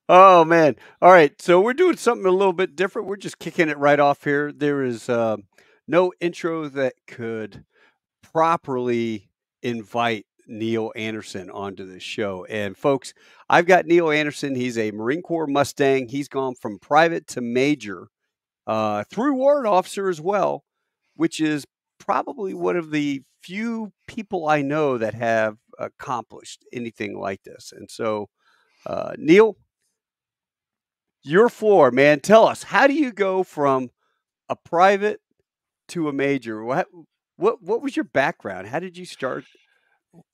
Oh man. All right. So we're doing something a little bit different. We're just kicking it right off here. There is no intro that could properly invite Neil Anderson onto this show. And folks, I've got Neil Anderson. He's a Marine Corps Mustang. He's gone from private to major through Warrant Officer as well, which is probably one of the few people I know that have accomplished anything like this. And so, Neil, your floor, man. Tell us, how do you go from a private to a major? What was your background? How did you start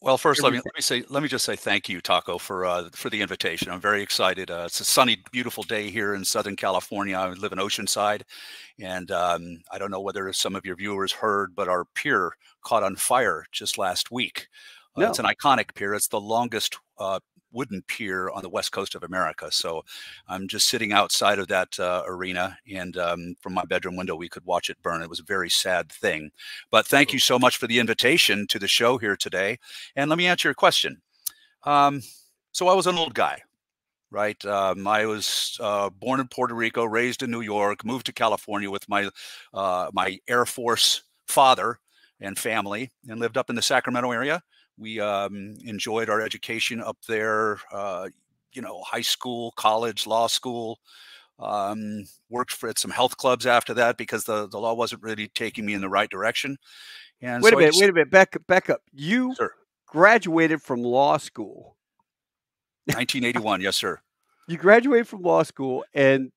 Well, first, everything? let me just say thank you, Taco, for the invitation. I'm very excited. It's a sunny, beautiful day here in Southern California. I live in Oceanside, and I don't know whether some of your viewers heard, but our pier caught on fire just last week. It's No. an iconic pier. It's the longest wooden pier on the west coast of America. So I'm just sitting outside of that arena, and from my bedroom window, we could watch it burn. It was a very sad thing. But thank you so much for the invitation to the show here today. And let me answer your question. So I was an old guy, right? I was born in Puerto Rico, raised in New York, moved to California with my Air Force father and family, and lived up in the Sacramento area. We enjoyed our education up there, high school, college, law school. Worked for at some health clubs after that because the law wasn't really taking me in the right direction. And Wait a so I minute. just, Wait a minute. Back up. You sir, graduated from law school. 1981, yes, sir. You graduated from law school, and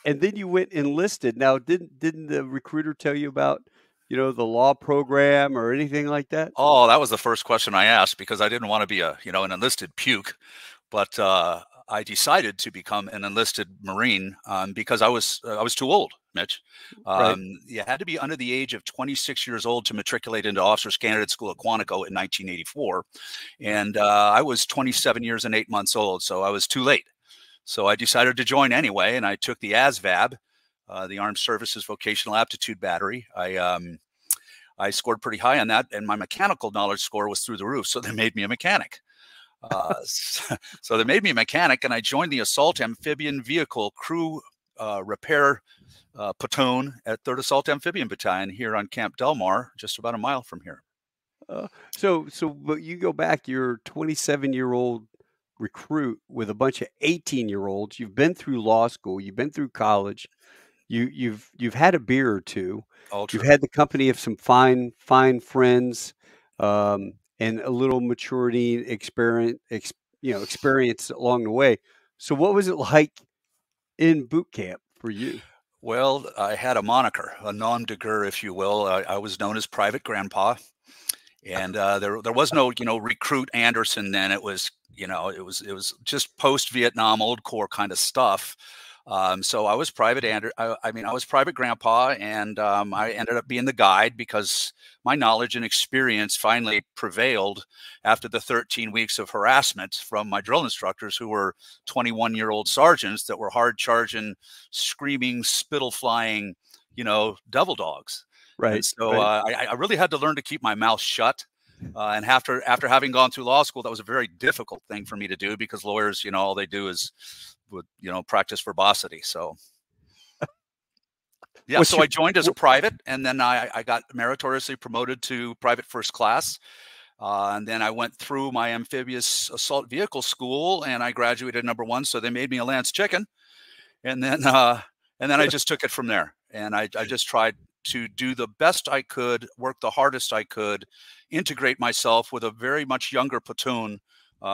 then you went enlisted. Now, didn't the recruiter tell you about the law program or anything like that? Oh, that was the first question I asked because I didn't want to be an enlisted puke, but I decided to become an enlisted Marine because I was too old, Mitch. Right. You had to be under the age of 26 years old to matriculate into Officers Candidate School at Quantico in 1984, and I was 27 years and 8 months old, so I was too late. So I decided to join anyway, and I took the ASVAB, the Armed Services Vocational Aptitude Battery. I scored pretty high on that, and my mechanical knowledge score was through the roof, so they made me a mechanic. So they made me a mechanic, and I joined the Assault Amphibian Vehicle Crew Repair Platoon at 3rd Assault Amphibian Battalion here on Camp Del Mar, just about a mile from here. But you go back. You're a 27-year-old recruit with a bunch of 18-year-olds. You've been through law school. You've been through college. You've had a beer or two. All You've true. had the company of some fine friends, and a little maturity, experience along the way. So, what was it like in boot camp for you? Well, I had a moniker, a nom de guerre, if you will. I was known as Private Grandpa, and there was no recruit Anderson then. It was just post Vietnam old Corps kind of stuff. So I was I was Private Grandpa, and I ended up being the guide because my knowledge and experience finally prevailed after the 13 weeks of harassment from my drill instructors, who were 21-year-old sergeants that were hard charging, screaming, spittle flying, devil dogs. And Right, so right. I really had to learn to keep my mouth shut. And after having gone through law school, that was a very difficult thing for me to do because lawyers, all they do is practice verbosity. So yeah, What's so your I joined as a private, and then I got meritoriously promoted to private first class. And then I went through my amphibious assault vehicle school, and I graduated #1. So they made me a Lance chicken, and then I just took it from there. And I just tried to do the best I could, work the hardest I could, integrate myself with a very much younger platoon,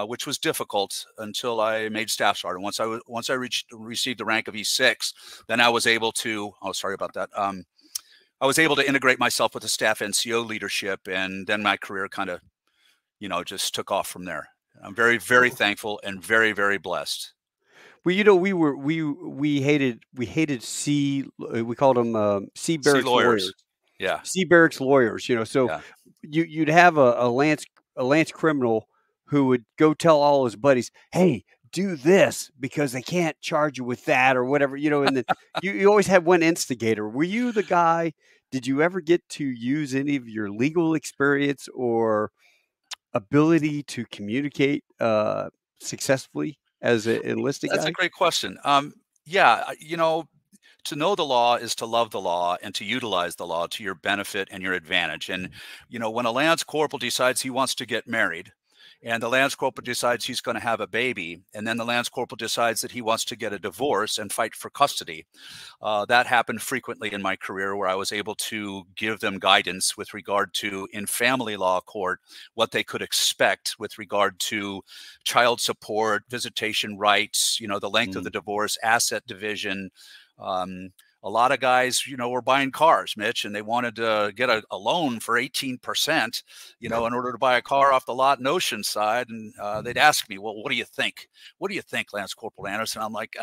which was difficult until I made staff sergeant. Once I received the rank of E6, then I was able to. Oh, sorry about that. I was able to integrate myself with the staff NCO leadership, and then my career kind of, just took off from there. I'm very, very Oh, thankful and very, very blessed. well, we hated we called them C See barracks lawyers. lawyers. Yeah, C barracks lawyers. So yeah. you'd have a Lance criminal who would go tell all his buddies, "Hey, do this because they can't charge you with that or whatever." And then you always had one instigator. Were you the guy? Did you ever get to use any of your legal experience or ability to communicate successfully? as an enlisted That's a guy? great question. Yeah, to know the law is to love the law and to utilize the law to your benefit and your advantage. And, when a lance corporal decides he wants to get married, and the lance corporal decides he's going to have a baby, and then the lance corporal decides that he wants to get a divorce and fight for custody. That happened frequently in my career, where I was able to give them guidance with regard to, in family law court, what they could expect with regard to child support, visitation rights, the length of the divorce, asset division. A lot of guys, were buying cars, Mitch, and they wanted to get a loan for 18%, in order to buy a car off the lot in Oceanside. And they'd ask me, well, what do you think? What do you think, Lance Corporal Anderson? I'm like,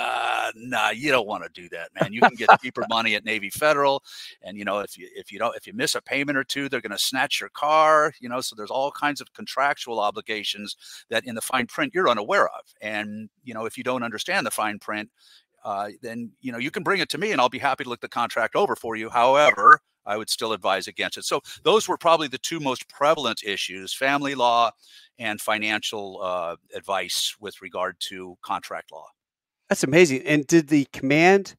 nah, you don't want to do that, man. You can get cheaper money at Navy Federal. And, if you miss a payment or two, they're going to snatch your car, so there's all kinds of contractual obligations that in the fine print you're unaware of. And, if you don't understand the fine print, then you can bring it to me and I'll be happy to look the contract over for you. However, I would still advise against it. So those were probably the two most prevalent issues: family law and financial advice with regard to contract law. That's amazing. And did the command,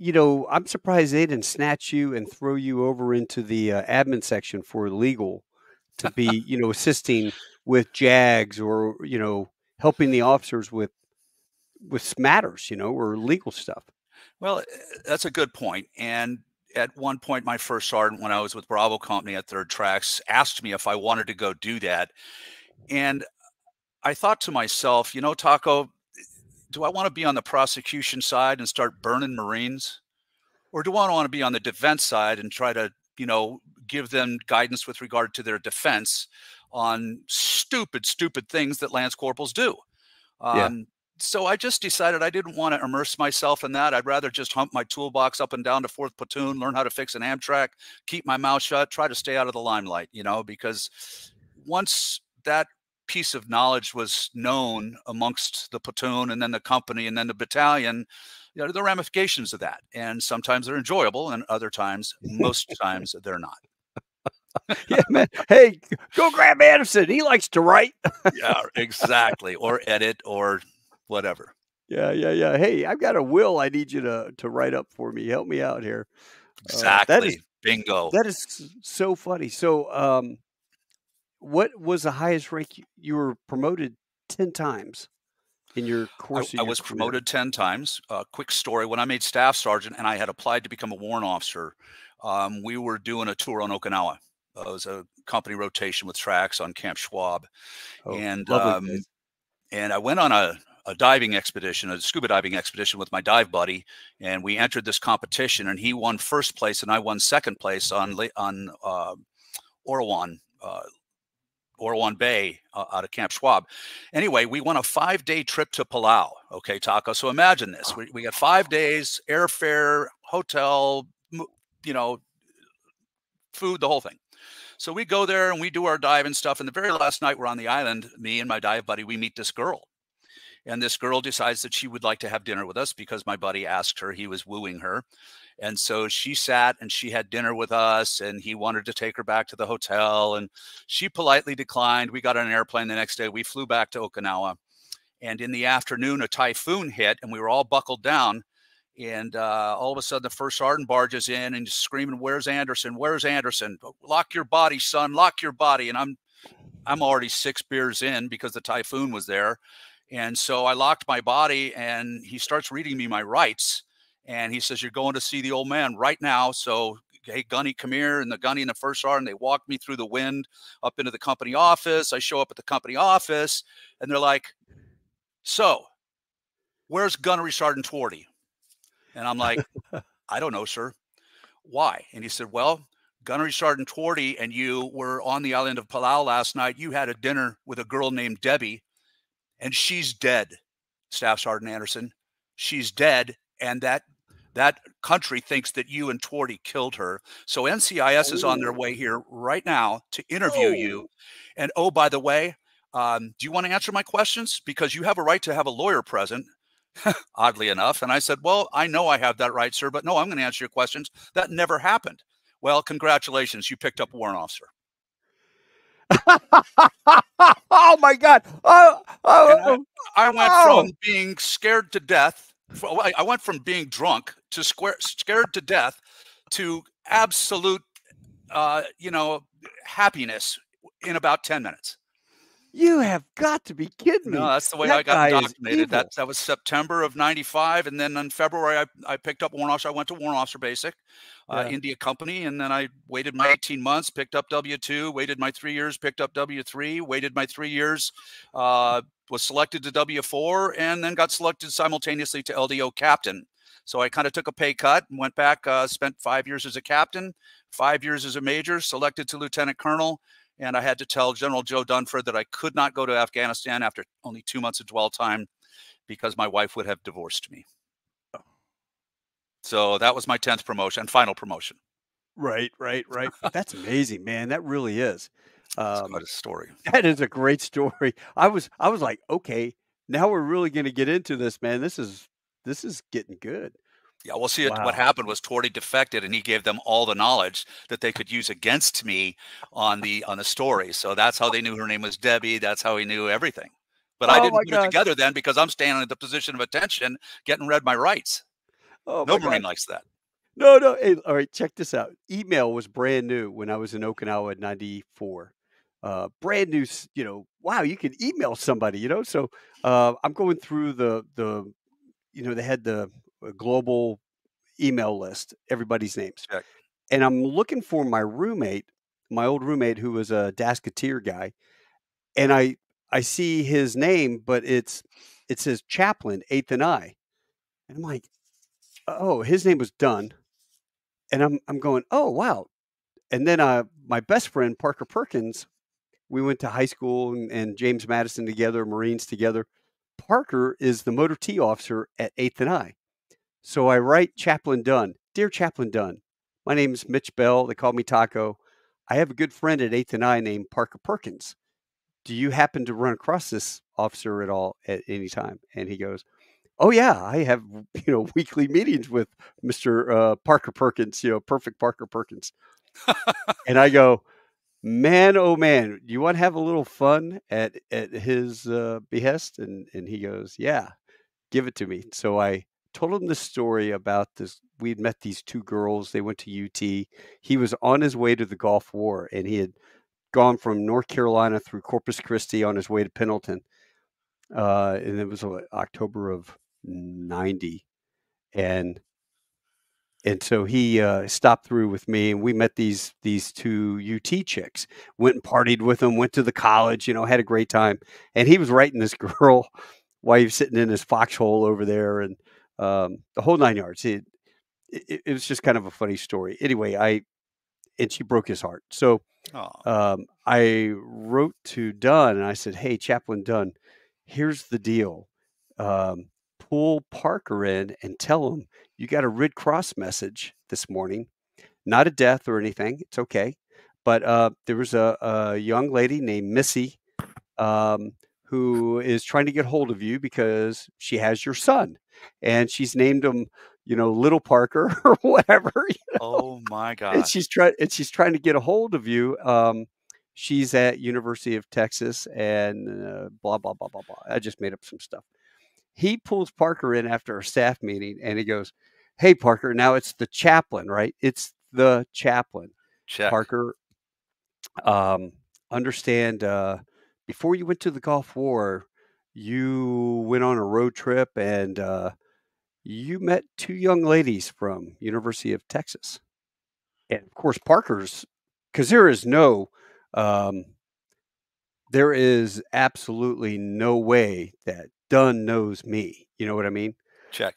I'm surprised they didn't snatch you and throw you over into the admin section for legal to be, assisting with JAGs or, helping the officers with matters, or legal stuff. Well, that's a good point. And at one point, my first sergeant, when I was with Bravo Company at Third Tracks, asked me if I wanted to go do that. And I thought to myself, Taco, do I want to be on the prosecution side and start burning Marines? Or do I want to be on the defense side and try to, give them guidance with regard to their defense on stupid things that lance corporals do? So I just decided I didn't want to immerse myself in that. I'd rather just hump my toolbox up and down to 4th Platoon, learn how to fix an Amtrak, keep my mouth shut, try to stay out of the limelight, because once that piece of knowledge was known amongst the platoon and then the company and then the battalion, the ramifications of that. And sometimes they're enjoyable and other times, most times, they're not. Yeah, man. Hey, go grab Anderson. He likes to write. Yeah, exactly. Or edit or whatever. Yeah. Hey, I've got a will I need you to write up for me. Help me out here. Exactly. Bingo. That is so funny. So, what was the highest rank? You were promoted 10 times in your course. I was promoted 10 times. Quick story: when I made staff sergeant and I had applied to become a warrant officer, we were doing a tour on Okinawa. It was a company rotation with tracks on Camp Schwab, and I went on a diving expedition, a scuba diving expedition with my dive buddy, and we entered this competition, and he won first place and I won second place on Orawan Bay out of Camp Schwab. Anyway, we won a 5-day trip to Palau. Okay, Taco. So imagine this: we got 5 days, airfare, hotel, food, the whole thing. So we go there and we do our dive and stuff. And the very last night we're on the island, me and my dive buddy, we meet this girl. And this girl decides that she would like to have dinner with us because my buddy asked her, he was wooing her. And so she sat and she had dinner with us, and he wanted to take her back to the hotel, and she politely declined. We got on an airplane the next day. We flew back to Okinawa, and in the afternoon, a typhoon hit and we were all buckled down. And all of a sudden, the first sergeant barges in and screaming, "Where's Anderson? Where's Anderson? Lock your body, son, lock your body." And I'm already 6 beers in because the typhoon was there. And so I locked my body, and he starts reading me my rights. And he says, "You're going to see the old man right now. So, hey, Gunny, come here." And the Gunny and the first sergeant, they walked me through the wind up into the company office. I show up at the company office, and they're like, "So, where's Gunnery Sergeant Twardy?" And I'm like, "I don't know, sir." "Why?" And he said, "Well, Gunnery Sergeant Twardy and you were on the island of Palau last night. You had a dinner with a girl named Debbie, and she's dead, Staff Sergeant Anderson. She's dead, and that country thinks that you and Twardy killed her. So NCIS is on their way here right now to interview you. And oh, by the way, do you want to answer my questions? Because you have a right to have a lawyer present." Oddly enough. And I said, "Well, I know I have that right, sir, but no, I'm going to answer your questions." That never happened. "Well, congratulations. You picked up warrant officer." Oh my God! And I went Oh! from being scared to death. I went from being drunk to scared to death to absolute, happiness in about 10 minutes. You have got to be kidding No, me! that's the way I That got guy is indoctrinated. That evil. that was September of '95, and then in February, I picked up Warrant Officer. I went to Warrant Officer Basic, Yeah. India Company, and then I waited my 18 months, picked up W-2, waited my 3 years, picked up W-3, waited my 3 years, was selected to W-4, and then got selected simultaneously to LDO captain. So I kind of took a pay cut and went back, spent 5 years as a captain, 5 years as a major, selected to lieutenant colonel. And I had to tell General Joe Dunford that I could not go to Afghanistan after only 2 months of dwell time because my wife would have divorced me. So that was my 10th promotion, final promotion. Right. That's amazing, man. That really is. It's quite a story. That is a great story. I was like, okay, now we're really going to get into this, man. This is getting good. Yeah, we'll see. What Wow. happened was Torty defected, and he gave them all the knowledge that they could use against me on the story. So that's how they knew her name was Debbie. That's how he knew everything. But I Oh didn't my put it gosh. together then because I'm standing in the position of attention, getting read my rights. Oh No my Marine gosh. likes that. No, no. Hey, all right, check this out. Email was brand new when I was in Okinawa in '94. Brand new, wow, you can email somebody. So I'm going through they had the global email list, everybody's names. Check. And I'm looking for my roommate, my old roommate who was a Dasketeer guy. And I see his name, but it says Chaplain, Eighth and I. And I'm like, oh, his name was Dunn. And I'm going, oh wow. And then my best friend, Parker Perkins, we went to high school and James Madison together, Marines together. Parker is the motor T officer at Eighth and I. So I write Chaplain Dunn, dear Chaplain Dunn, my name's Mitch Bell. They call me Taco. I have a good friend at Eighth and I named Parker Perkins. Do you happen to run across this officer at all at any time? And he goes, oh yeah, I have weekly meetings with Mr. Parker Perkins, perfect Parker Perkins. And I go, man, oh man, do you want to have a little fun at his behest? And he goes, yeah, give it to me. So I told him the story about this. We'd met these two girls. They went to UT. He was on his way to the Gulf War, and he had gone from North Carolina through Corpus Christi on his way to Pendleton. And it was October of '90, and so he stopped through with me, and we met these two UT chicks. Went and partied with them. Went to the college. Had a great time. And he was writing this girl while he was sitting in his foxhole over there, and the whole 9 yards. It was just kind of a funny story. Anyway, and she broke his heart. So Oh, I wrote to Dunn and I said, "Hey, Chaplain Dunn, here's the deal. Um, pull Parker in and tell him you got a Red Cross message this morning. Not a death or anything. It's okay. But there was a young lady named Missy um, who is trying to get hold of you because she has your son, and she's named him, Little Parker or whatever. oh my And gosh. she's trying to get a hold of you. She's at University of Texas and blah blah blah blah blah. I just made up some stuff. He pulls Parker in after a staff meeting and he goes, "Hey Parker, now it's the chaplain, right? It's the chaplain. Check. Parker, understand before you went to the Gulf War, you went on a road trip and you met two young ladies from University of Texas." And of course, Parker's, because um, there is absolutely no way that Dunn knows me. You know what I mean? Check.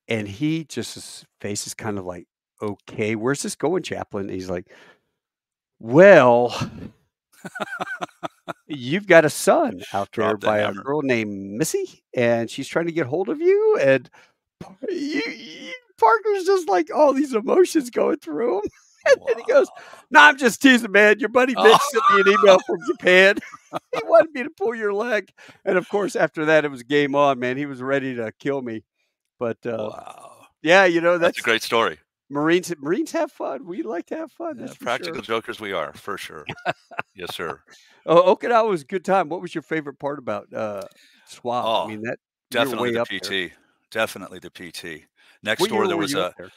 And his face is kind of like, okay, where's this going, Chaplain? And he's like, well, you've got a son out there Drop the by a hammer. girl named Missy, and she's trying to get hold of you. And Parker's just like all these emotions going through him. And then he goes, Wow. "No, I'm just teasing, man. Your buddy Oh, Mitch sent me an email from Japan. He wanted me to pull your leg." And of course, after that, it was game on, man. He was ready to kill me. But wow. yeah, That's a great story. Marines have fun. We like to have fun. That's for Practical sure. jokers we are, for sure. Yes, sir. Oh, Okinawa was a good time. What was your favorite part about SWAB? I Oh, mean, that you're definitely way the up there. PT. Definitely the PT. Next What door, year there were was you up a there?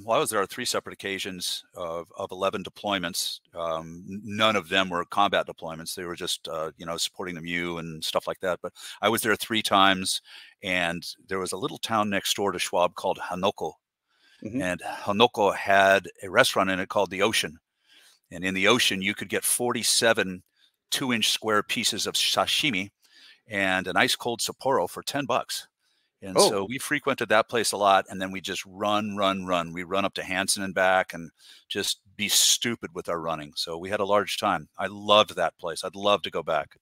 well, I was there on 3 separate occasions of 11 deployments. None of them were combat deployments. They were just, supporting the MU and stuff like that. But I was there 3 times, and there was a little town next door to Schwab called Hanoko. Mhm. And Hanoko had a restaurant in it called The Ocean. And in the ocean, you could get 47 2-inch square pieces of sashimi and an ice cold Sapporo for $10. And Oh, so we frequented that place a lot, and then we just run, run, run. We run up to Hanson and back and just be stupid with our running. So we had a large time. I loved that place. I'd love to go back.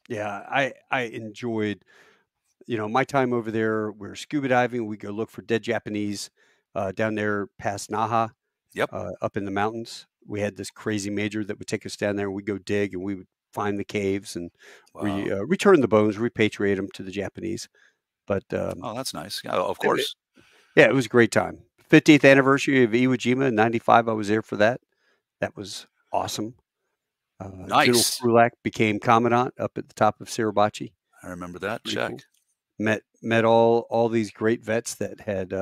yeah. I enjoyed, my time over there. We're scuba diving. We go look for dead Japanese down there past Naha, Yep. up in the mountains. We had this crazy major that would take us down there. We'd go dig and we would find the caves and Wow. return the bones, repatriate them to the Japanese. But Oh, that's nice. Yeah, of it, course. yeah, it was a great time. 50th anniversary of Iwo Jima in '95. I was there for that. That was awesome. General Nice. Krulak became commandant up at the top of Suribachi. I remember that. Pretty Check. cool. Met all these great vets that had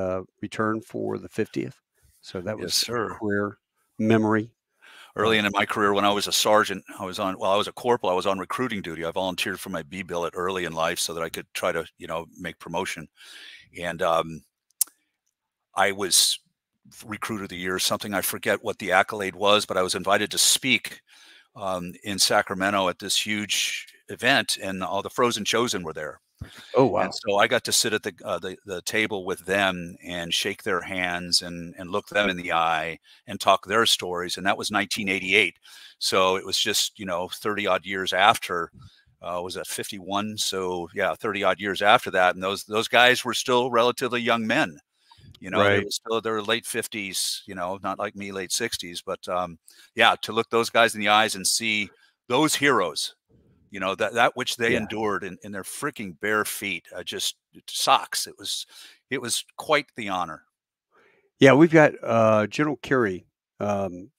returned for the 50th. So that Yes, was a sir. career memory. Early in my career, when I was a sergeant, I was a corporal. I was on recruiting duty. I volunteered for my B billet early in life so that I could try to, make promotion. And I was recruiter of the year, something I forget what the accolade was, but I was invited to speak in Sacramento at this huge event, and all the Frozen Chosen were there. Oh And wow! so I got to sit at the table with them and shake their hands and look them in the eye and talk their stories. And that was 1988. So it was just 30 odd years after. Was that 51? So yeah, 30 odd years after that, and those guys were still relatively young men. They Right? were still their late 50s. Not like me, late 60s. But yeah, to look those guys in the eyes and see those heroes, that which they Yeah, endured in their freaking bare feet, just socks. It was quite the honor. yeah. We've got General Carey um,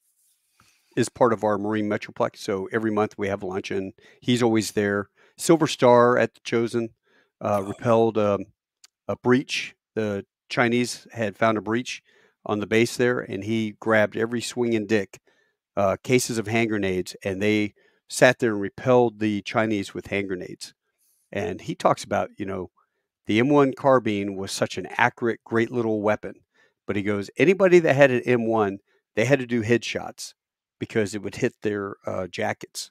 is part of our Marine Metroplex. So every month we have luncheon. He's always there. Silver Star at the Chosen repelled a breach. The Chinese had found a breach on the base there, and he grabbed every swinging dick cases of hand grenades, and they sat there and repelled the Chinese with hand grenades. And he talks about, the M1 carbine was such an accurate, great little weapon. But he goes, anybody that had an M1, they had to do headshots because it would hit their jackets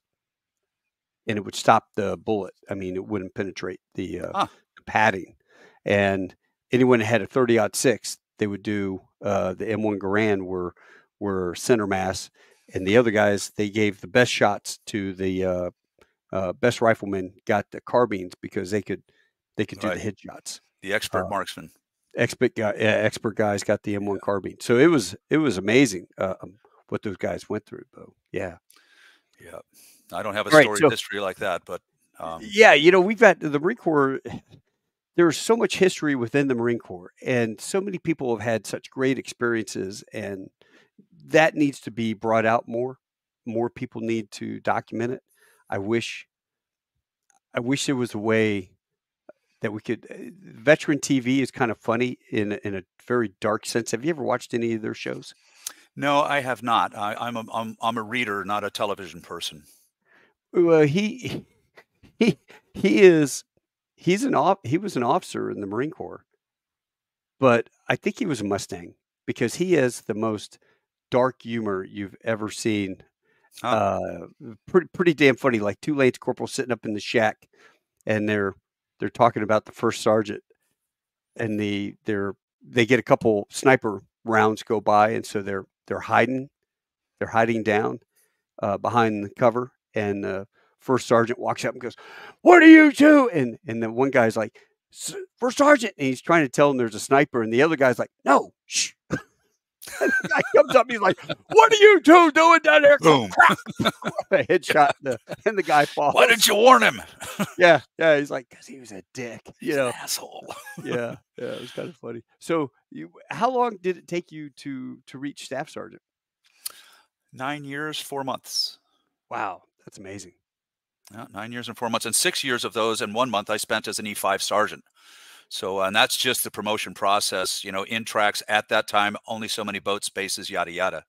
and it would stop the bullet. I mean, it wouldn't penetrate Huh. the padding. And anyone that had a 30-06, they would do the M1 Garand were center mass, and the other guys they gave the best shots to the best riflemen got the carbines because they could do the Right. headshots. The expert marksman. Expert guys got the M1 Yeah. carbine, so it was amazing what those guys went through. Though, yeah. Yeah. I don't have a All right, storied so history like that, but yeah, we've got the Marine Corps. There's so much history within the Marine Corps, and so many people have had such great experiences, and that needs to be brought out more. More people need to document it. I wish there was a way that we could. Veteran TV is kind of funny in a very dark sense. Have you ever watched any of their shows? no, I have not. I'm a reader, not a television person. Well, he he is he was an officer in the Marine Corps, but I think he was a Mustang because he has the most dark humor you've ever seen. Huh. Uh, pretty damn funny. Like two Lance corporals sitting up in the shack, and they're talking about the first sergeant, and they get a couple sniper rounds go by, and so they're hiding down behind the cover, and first sergeant walks up and goes, "What are you two?" And then one guy's like, "First sergeant," and he's trying to tell him there's a sniper, and the other guy's like, "No, shh." And the guy comes up, he's like, "What are you two doing down there?" Boom. A headshot, and the guy falls. Why didn't you warn him? Yeah. He's like, "'Cause he was a dick." He's an asshole. Yeah. It was kind of funny. So, how long did it take you to reach staff sergeant? 9 years, 4 months. Wow, that's amazing. Yeah, 9 years and 4 months, and 6 years of those and 1 month I spent as an E5 sergeant. So, and that's just the promotion process, in tracks at that time, only so many boat spaces, yada, yada.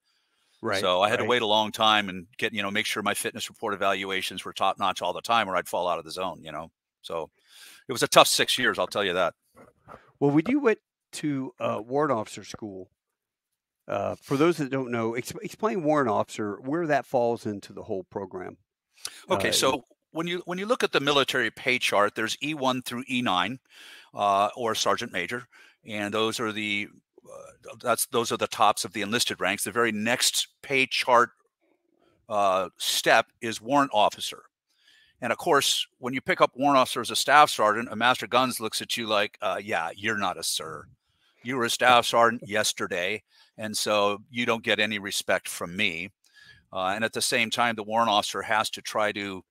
Right. So I had to right. wait a long time and get, make sure my fitness report evaluations were top notch all the time or I'd fall out of the zone, So it was a tough 6 years, I'll tell you that. Well, when you went to warrant officer school, for those that don't know, explain warrant officer, where that falls into the whole program. Okay, so when you look at the military pay chart, there's E1 through E9, or sergeant major, and those are the tops of the enlisted ranks. The very next pay chart step is warrant officer. And of course, when you pick up warrant officer as a staff sergeant, a master guns looks at you like, yeah, you're not a sir. You were a staff sergeant yesterday, and so you don't get any respect from me. And at the same time, the warrant officer has to try to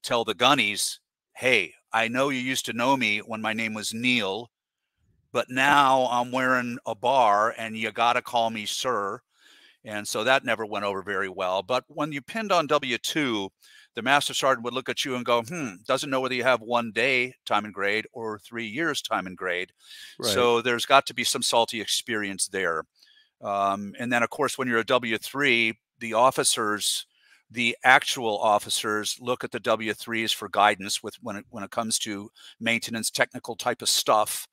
tell the gunnies, hey, I know you used to know me when my name was Neil, but now I'm wearing a bar and you got to call me sir. And so that never went over very well. But when you pinned on W-2, the master sergeant would look at you and go, doesn't know whether you have 1 day time and grade or 3 years time and grade. Right. So there's got to be some salty experience there. And then, of course, when you're a W-3, the actual officers look at the W-3s for guidance when it comes to maintenance, technical type of stuff.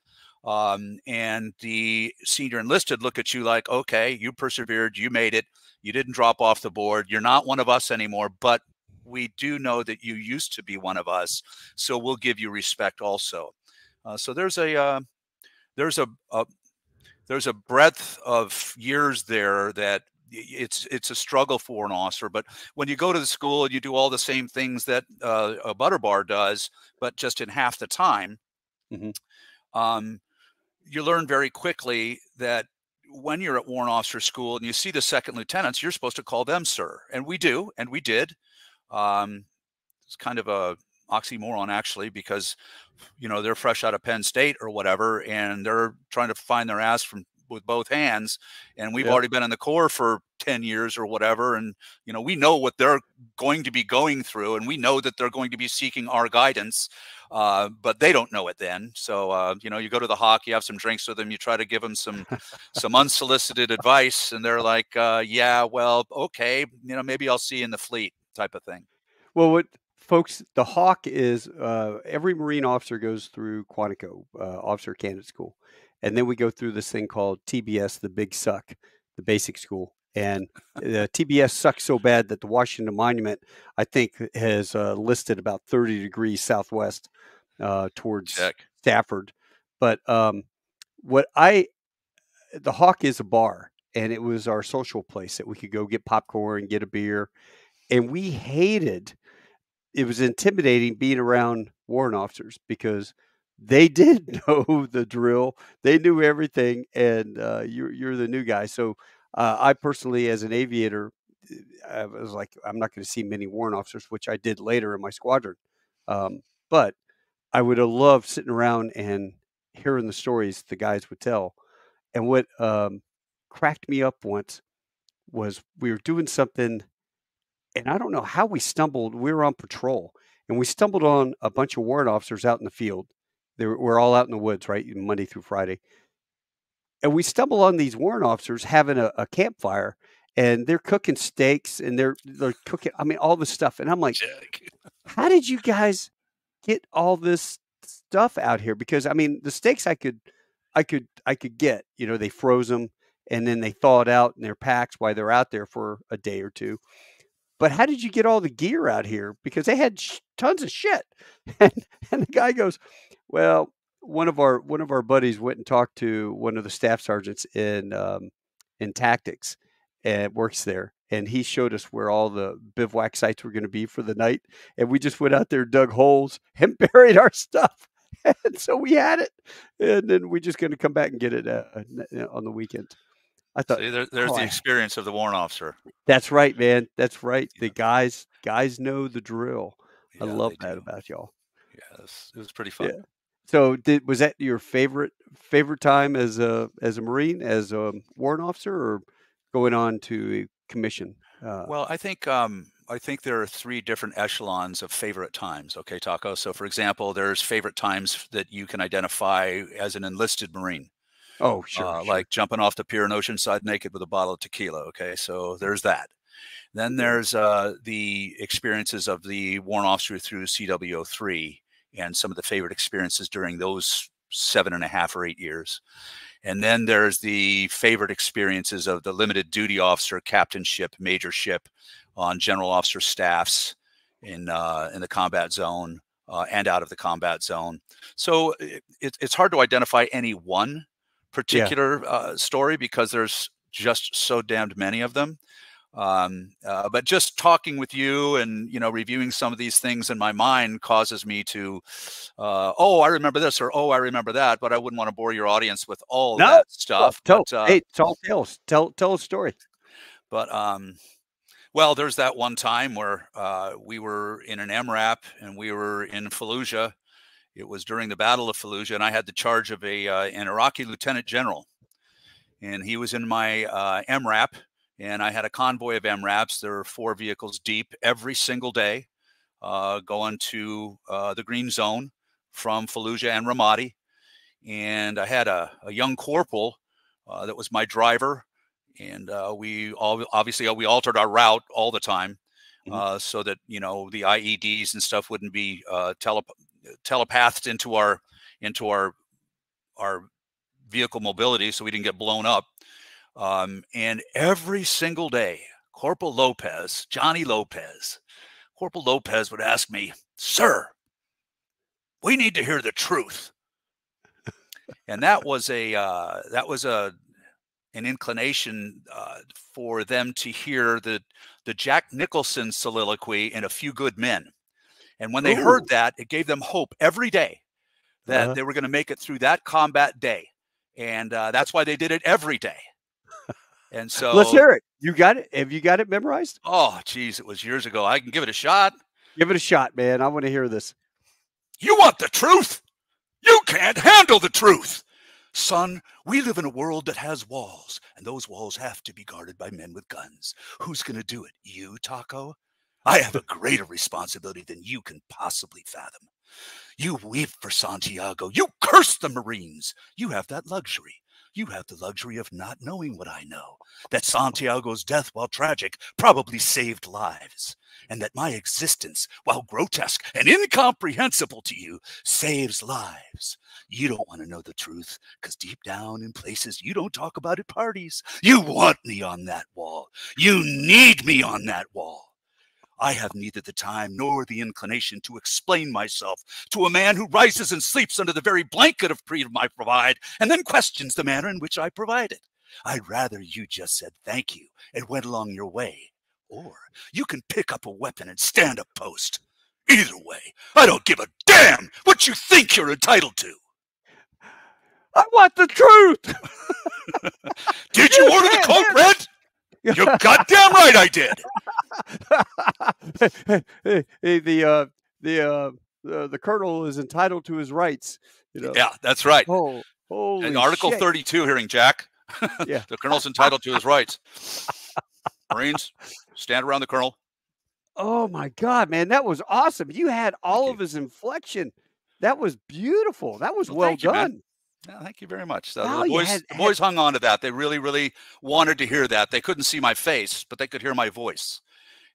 And the senior enlisted look at you like, okay, you persevered, you made it, you didn't drop off the board, you're not one of us anymore, but we do know that you used to be one of us, so we'll give you respect also. So there's a breadth of years there that it's a struggle for an officer. But when you go to the school, you do all the same things that a butter bar does, but just in half the time. You learn very quickly that when you're at warrant officer school and you see the second lieutenants, you're supposed to call them sir. And we do, and we did. It's kind of a oxymoron, actually, because, they're fresh out of Penn State or whatever, and they're trying to find their ass with both hands. And we've already been in the Corps for 10 years or whatever. And, we know what they're going to be going through, and we know that they're going to be seeking our guidance. But they don't know it then. So, you go to the Hawk, you have some drinks with them, you try to give them some unsolicited advice, and they're like, yeah, well, okay, maybe I'll see you in the fleet type of thing. Well, folks, the Hawk is every Marine officer goes through Quantico, Officer Candidate School. And then we go through this thing called TBS, the Big Suck, the basic school. And the TBS sucks so bad that the Washington Monument, I think, has listed about 30 degrees southwest towards Stafford. But the Hawk is a bar, and it was our social place that we could go get popcorn, get a beer. And we hated, it was intimidating being around warrant officers because they did know the drill. They knew everything, and you're the new guy. So I personally, as an aviator, I was like, I'm not going to see many warrant officers, which I did later in my squadron. But I would have loved sitting around and hearing the stories the guys would tell. And what cracked me up once was we were doing something, and I don't know how we stumbled. We were on patrol, and we stumbled on a bunch of warrant officers out in the field. We're all out in the woods, right, Monday through Friday. And we stumble on these warrant officers having a campfire, and they're cooking steaks, and they're cooking, all this stuff. And I'm like, how did you guys get all this stuff out here? Because the steaks I could get, they froze them and then they thawed out in their packs while they're out there for a day or two. But how did you get all the gear out here? Because they had tons of shit. And the guy goes, well, one of our buddies went and talked to one of the staff sergeants in tactics and works there. And he showed us where all the bivouac sites were going to be for the night. And we just went out there, dug holes, and buried our stuff. And so we had it. And then we're just going to come back and get it on the weekend. I thought, See, there's oh, the experience of the warrant officer. that's right, man. That's right. The Yeah, guys know the drill. I yeah, love they that do. about y'all. Yeah, it was pretty fun. Yeah. So was that your favorite time as a Marine, as a warrant officer, or going on to a commission? Well, I think there are three different echelons of favorite times. Okay, Taco. So, for example, there's favorite times that you can identify as an enlisted Marine, Oh, sure, sure. like jumping off the pier in Oceanside naked with a bottle of tequila. Okay, so there's that. Then Yeah. there's the experiences of the warrant officer through CWO3 and some of the favorite experiences during those 7.5 or 8 years. And then there's the favorite experiences of the limited duty officer, captainship, majorship on general officer staffs in the combat zone and out of the combat zone. So it's hard to identify any one Yeah. particular story because there's just so damned many of them. But just talking with you and reviewing some of these things in my mind causes me to oh, I remember this, or oh, I remember that, but I wouldn't want to bore your audience with all of No. that stuff. Hey, it's all tales. Tell a story. But well, there's that one time where we were in an MRAP and we were in Fallujah. It was during the Battle of Fallujah, and I had the charge of an Iraqi lieutenant general, and he was in my MRAP. And I had a convoy of MRAPs. There were 4 vehicles deep every single day going to the Green Zone from Fallujah and Ramadi. And I had a young corporal that was my driver. And we altered our route all the time so that, the IEDs and stuff wouldn't be telepathed into our vehicle mobility so we didn't get blown up. And every single day, Johnny Lopez, Corporal Lopez would ask me, "Sir, we need to hear the truth." And that was an inclination for them to hear the Jack Nicholson soliloquy in A Few Good Men. And when they heard Ooh. that, it gave them hope every day that they were going to make it through that combat day. And that's why they did it every day. And Let's so, hear it. You got it? Have you got it memorized? oh, geez, it was years ago. I can give it a shot. Give it a shot, man. I want to hear this. You want the truth? You can't handle the truth. Son, we live in a world that has walls, and those walls have to be guarded by men with guns. Who's going to do it? You, Taco? I have a greater responsibility than you can possibly fathom. You weep for Santiago. You curse the Marines. You have that luxury. You have the luxury of not knowing what I know, that Santiago's death, while tragic, probably saved lives, and that my existence, while grotesque and incomprehensible to you, saves lives. You don't want to know the truth, because deep down in places you don't talk about at parties, you want me on that wall. You need me on that wall. I have neither the time nor the inclination to explain myself to a man who rises and sleeps under the very blanket of freedom I provide, and then questions the manner in which I provide it. I'd rather you just said thank you and went along your way. Or you can pick up a weapon and stand a post. Either way, I don't give a damn what you think you're entitled to. I want the truth. Did you order the Coke Red? You're goddamn right I did. Hey, the colonel is entitled to his rights. Yeah, that's right. Oh, holy In Article shit. 32 hearing, Jack. Yeah. The colonel's entitled to his rights. Marines, stand around the colonel. Oh my God, man, that was awesome. You had all of his inflection. That was beautiful. That was well thank you, man. done. Yeah, thank you very much. Wow, the boys hung on to that. They really, really wanted to hear that. They couldn't see my face, but they could hear my voice,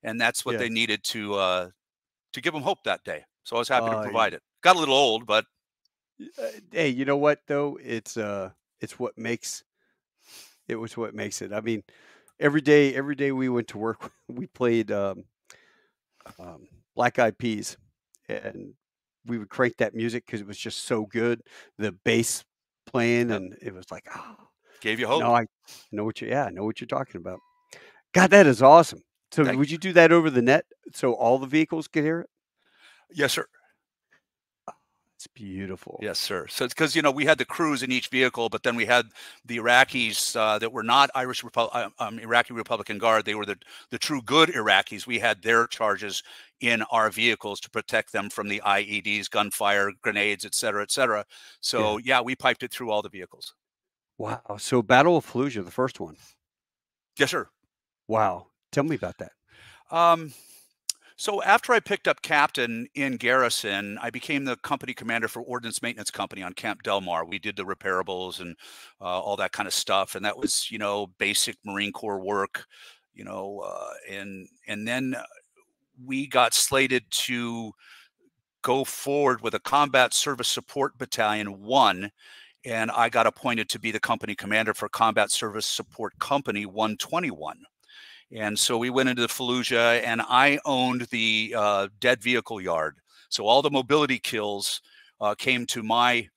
and that's what they needed to give them hope that day. So I was happy to provide it. Got a little old, but hey, you know what though? It's what makes it. Was what makes it. I mean, every day we went to work, we played Black Eyed Peas, and we would crank that music because it was just so good. The bass playing, and it was like, gave you hope. No, I know what I know what you're talking about. God, that is awesome. So would you do that over the net so all the vehicles could hear it? Yes, sir. It's Beautiful. Yes, sir. So it's because, we had the crews in each vehicle, but then we had the Iraqis that were not Iraqi Republican Guard. They were the true good Iraqis. We had their charges in our vehicles to protect them from the IEDs, gunfire, grenades, et cetera, et cetera. So, yeah, we piped it through all the vehicles. Wow. So Battle of Fallujah, the first one. Yes, sir. Wow. Tell me about that. So after I picked up captain in garrison, I became the company commander for Ordnance Maintenance Company on Camp Delmar. We did the repairables and all that kind of stuff, and that was, basic Marine Corps work, and then we got slated to go forward with a Combat Service Support Battalion 1, and I got appointed to be the company commander for Combat Service Support Company 121. And so we went into the Fallujah, and I owned the dead vehicle yard. So all the mobility kills came to my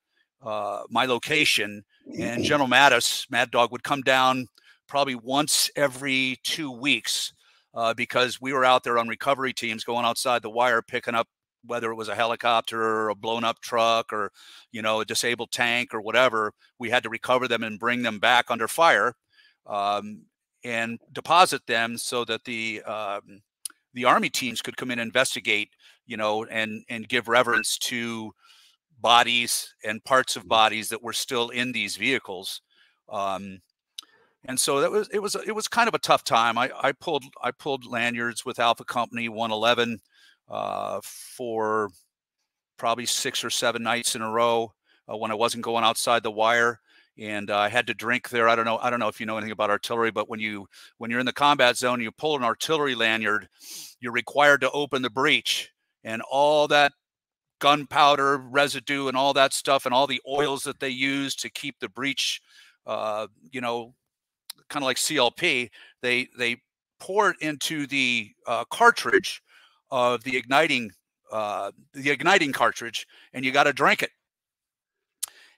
location, and General Mattis, Mad Dog, would come down probably once every 2 weeks because we were out there on recovery teams going outside the wire, picking up whether it was a helicopter or a blown up truck or, a disabled tank or whatever. We had to recover them and bring them back under fire. And deposit them so that the Army teams could come in and investigate, and give reverence to bodies and parts of bodies that were still in these vehicles. And so it was kind of a tough time. I pulled lanyards with Alpha Company 111 for probably 6 or 7 nights in a row when I wasn't going outside the wire. And I had to drink there. I don't know if you know anything about artillery, but when you're in the combat zone, you pull an artillery lanyard, you're required to open the breech, and all that gunpowder residue and all that stuff and all the oils that they use to keep the breech, kind of like CLP, they pour it into the cartridge of the igniting cartridge, and you got to drink it.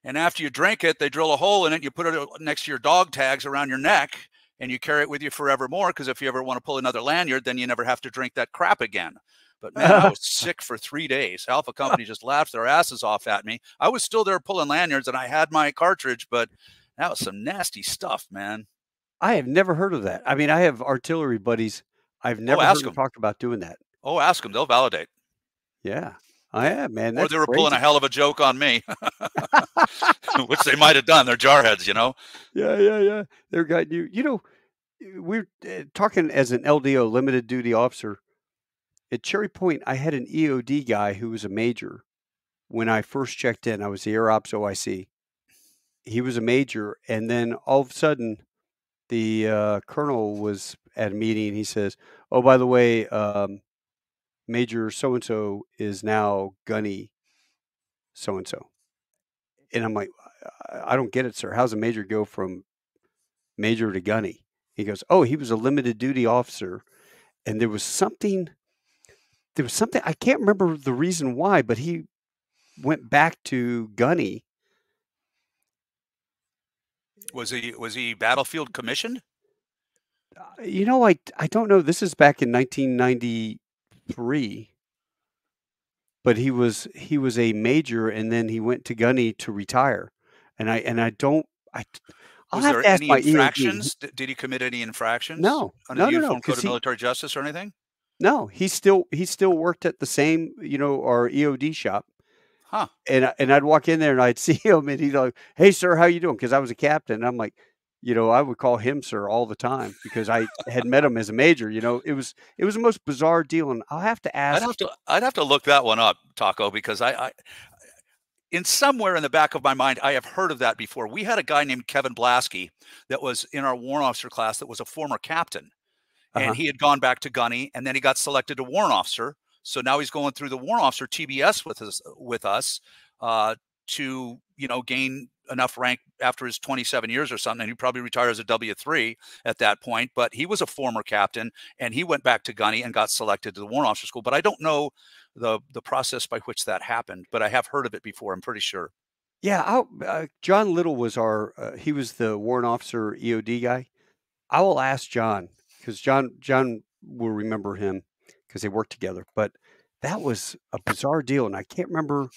And after you drink it, they drill a hole in it. You put it next to your dog tags around your neck, and you carry it with you forevermore. Because if you ever want to pull another lanyard, then you never have to drink that crap again. But man, I was sick for 3 days. Alpha Company just laughed their asses off at me. I was still there pulling lanyards, and I had my cartridge, but that was some nasty stuff, man. I have never heard of that. I mean, I have artillery buddies. I've never heard them talk about doing that. Oh, ask them. They'll validate. Yeah. I am, man. Or they were pulling a hell of a joke on me, which they might have done. They're jarheads, Yeah. They're got you. We're talking as an LDO, limited duty officer. At Cherry Point, I had an EOD guy who was a major. When I first checked in, I was the Air Ops OIC. He was a major, and then all of a sudden, the colonel was at a meeting. He says, "Oh, by the way, Major so-and-so is now gunny so-and-so." And I'm like, I don't get it, sir. How's a major go from major to gunny? He goes, oh, he was a limited duty officer. And there was something, I can't remember the reason why, but he went back to gunny. Was he battlefield commissioned? I don't know. This is back in 1993. But he was a major, and then he went to gunny to retire. And I'll was have there to ask any my infractions? Did he commit any infractions? No, under the Uniform Code of Military Justice or anything? No, he still worked at the same, our EOD shop. Huh. And I'd walk in there and I'd see him, and he'd like, "Hey, sir, how you doing?" Because I was a captain. And I'm like, I would call him sir all the time because I had met him as a major. It was the most bizarre deal, and I'll have to ask. I'd have to look that one up, Taco, because I in somewhere in the back of my mind, I have heard of that before. We had a guy named Kevin Blasky that was in our warrant officer class that was a former captain, and he had gone back to gunny, and then he got selected to warrant officer. So now he's going through the warrant officer TBS with us to gain enough rank after his 27 years or something. And he probably retires as a W3 at that point. But he was a former captain, and he went back to gunny and got selected to the warrant officer school. But I don't know the process by which that happened, but I have heard of it before. I'm pretty sure. Yeah, John Little was he was the warrant officer EOD guy. I will ask John because John will remember him because they worked together. But that was a bizarre deal, and I can't remember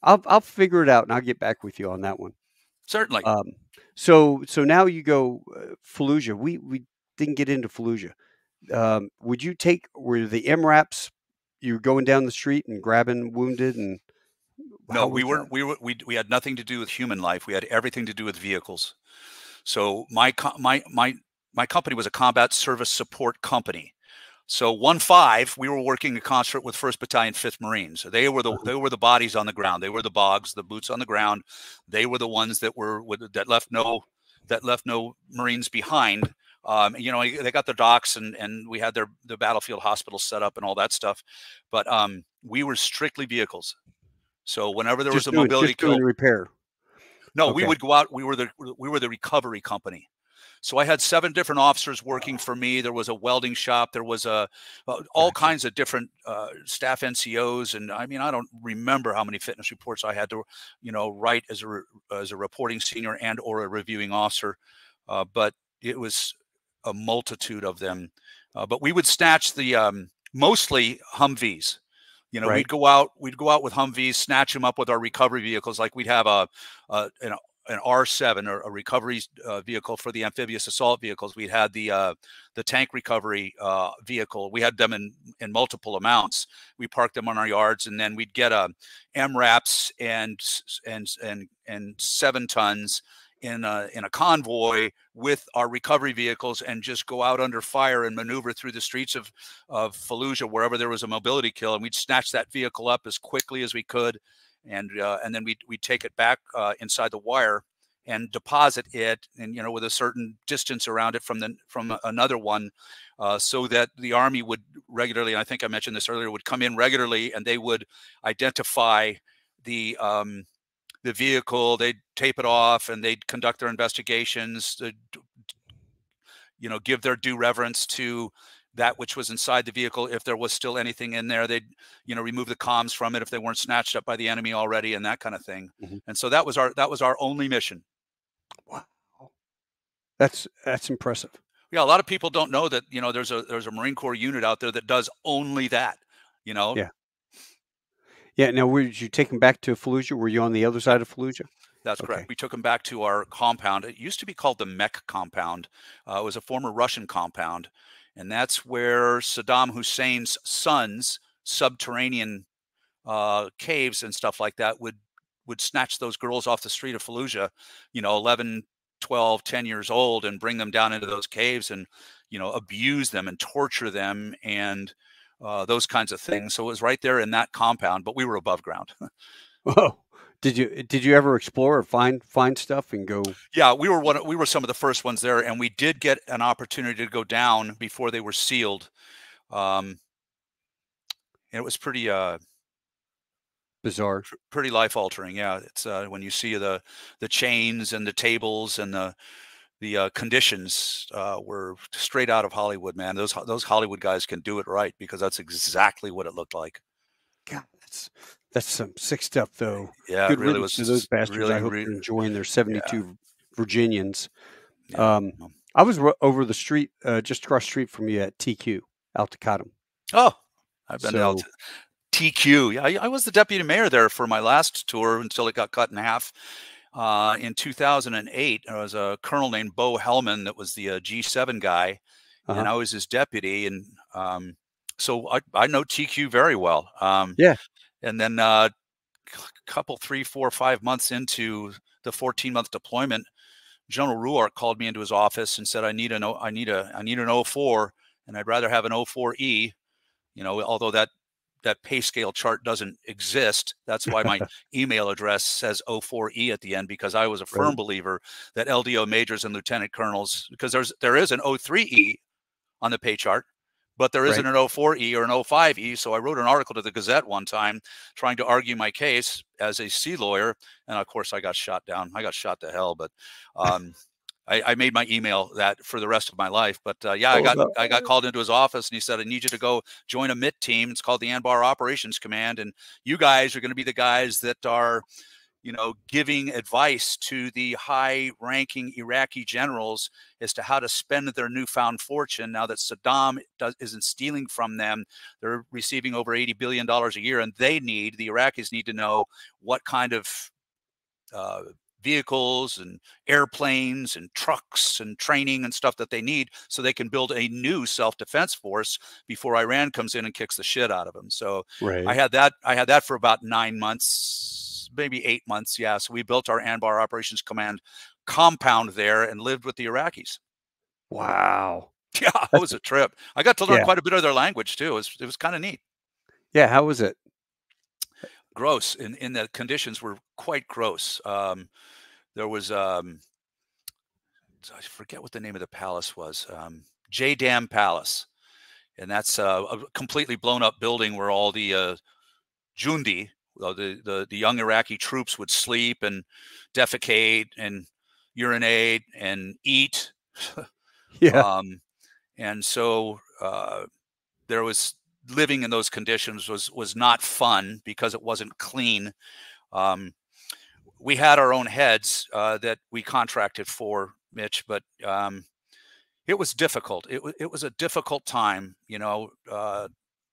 I'll figure it out and I'll get back with you on that one. Certainly. So now you go Fallujah. We didn't get into Fallujah. Would you take were the MRAPs? You're going down the street and grabbing wounded, and No, how we was weren't. that? We had nothing to do with human life. We had everything to do with vehicles. So my company was a combat service support company. So 1-5, we were working in concert with 1st Battalion, 5th Marines. They were the bodies on the ground. They were the bogs, the boots on the ground. They were the ones that left no Marines behind. You know, they got their docks and we had the battlefield hospital set up and all that stuff. But we were strictly vehicles. So whenever there was a mobility Just doing kill, repair. no, we Okay. would go out. We were the recovery company. So I had 7 different officers working for me. There was a welding shop. There was all Gotcha. kinds of different staff NCOs, and I mean, I don't remember how many fitness reports I had to, write as a reporting senior and or a reviewing officer, but it was a multitude of them. But we would snatch the mostly Humvees. Right. We'd go out with Humvees, snatch them up with our recovery vehicles. Like we'd have an R7 or a recovery vehicle for the amphibious assault vehicles. We had the tank recovery vehicle. We had them in multiple amounts. We parked them on our yards, and then we'd get MRAPs and 7 tons in a convoy with our recovery vehicles and just go out under fire and maneuver through the streets of Fallujah wherever there was a mobility kill, and we'd snatch that vehicle up as quickly as we could, and then we'd take it back inside the wire and deposit it, and with a certain distance around it from another one, so that the Army would regularly, and I think I mentioned this earlier, would come in regularly and they would identify the vehicle, they'd tape it off, and they'd conduct their investigations, give their due reverence to that which was inside the vehicle. If there was still anything in there, they'd, remove the comms from it if they weren't snatched up by the enemy already, and that kind of thing. Mhm. And so that was our only mission. Wow. That's impressive. Yeah, a lot of people don't know that, there's a Marine Corps unit out there that does only that, Yeah. Yeah. Now, did you take them back to Fallujah? Were you on the other side of Fallujah? That's Okay. correct. We took them back to our compound. It used to be called the Mech compound. It was a former Russian compound. And that's where Saddam Hussein's sons, subterranean caves and stuff like that, would snatch those girls off the street of Fallujah, 11, 12, 10 years old, and bring them down into those caves and, abuse them and torture them and those kinds of things. So it was right there in that compound, but we were above ground. Oh, did you ever explore or find stuff and go? Yeah, we were some of the first ones there, and we did get an opportunity to go down before they were sealed. And it was pretty Bizarre. pretty life altering. Yeah, it's when you see the chains and the tables and the conditions were straight out of Hollywood, man. Those Hollywood guys can do it right, because that's exactly what it looked like. God, that's some sick stuff, though. Yeah, Good it really riddance was. to those bastards. Really, I hope they're enjoying their 72 yeah. Virginians. Yeah. I was over the street, just across the street from you at TQ, Altacottum. Oh, I've been to TQ. Yeah, I was the deputy mayor there for my last tour until it got cut in half. In 2008, there was a colonel named Bo Hellman that was the G7 guy, and I was his deputy. And so I know TQ very well. Yeah. And then couple 3, 4, 5 months into the 14-month deployment, General Ruark called me into his office and said, I need an 04, and I'd rather have an 04E, although that pay scale chart doesn't exist. That's why my email address says 04E at the end, because I was a firm believer that LDO majors and lieutenant colonels, because there is an 03E on the pay chart, but there isn't an 04E or an 05E. So I wrote an article to the Gazette one time trying to argue my case as a sea lawyer. And of course I got shot down. I got shot to hell, but I made my email that for the rest of my life. But yeah, I got called into his office, and he said, I need you to go join a MIT team. It's called the Anbar Operations Command. And you guys are going to be the guys that are giving advice to the high-ranking Iraqi generals as to how to spend their newfound fortune now that Saddam isn't stealing from them. They're receiving over $80 billion a year, and the Iraqis need to know what kind of vehicles and airplanes and trucks and training and stuff that they need so they can build a new self-defense force before Iran comes in and kicks the shit out of them. So Right. I had that for about 9 months, maybe 8 months. Yeah. So we built our Anbar Operations Command compound there and lived with the Iraqis. Wow. Yeah, it was a trip. I got to learn Yeah. quite a bit of their language too. It was kind of neat. Yeah. How was it? Gross. In the conditions were quite gross. There was I forget what the name of the palace was. J Dam Palace, and that's a completely blown up building where all the Jundi, the young Iraqi troops, would sleep and defecate and urinate and eat. Yeah. And so there was living in those conditions was not fun because it wasn't clean. We had our own heads that we contracted for, Mitch, but it was difficult. It was a difficult time,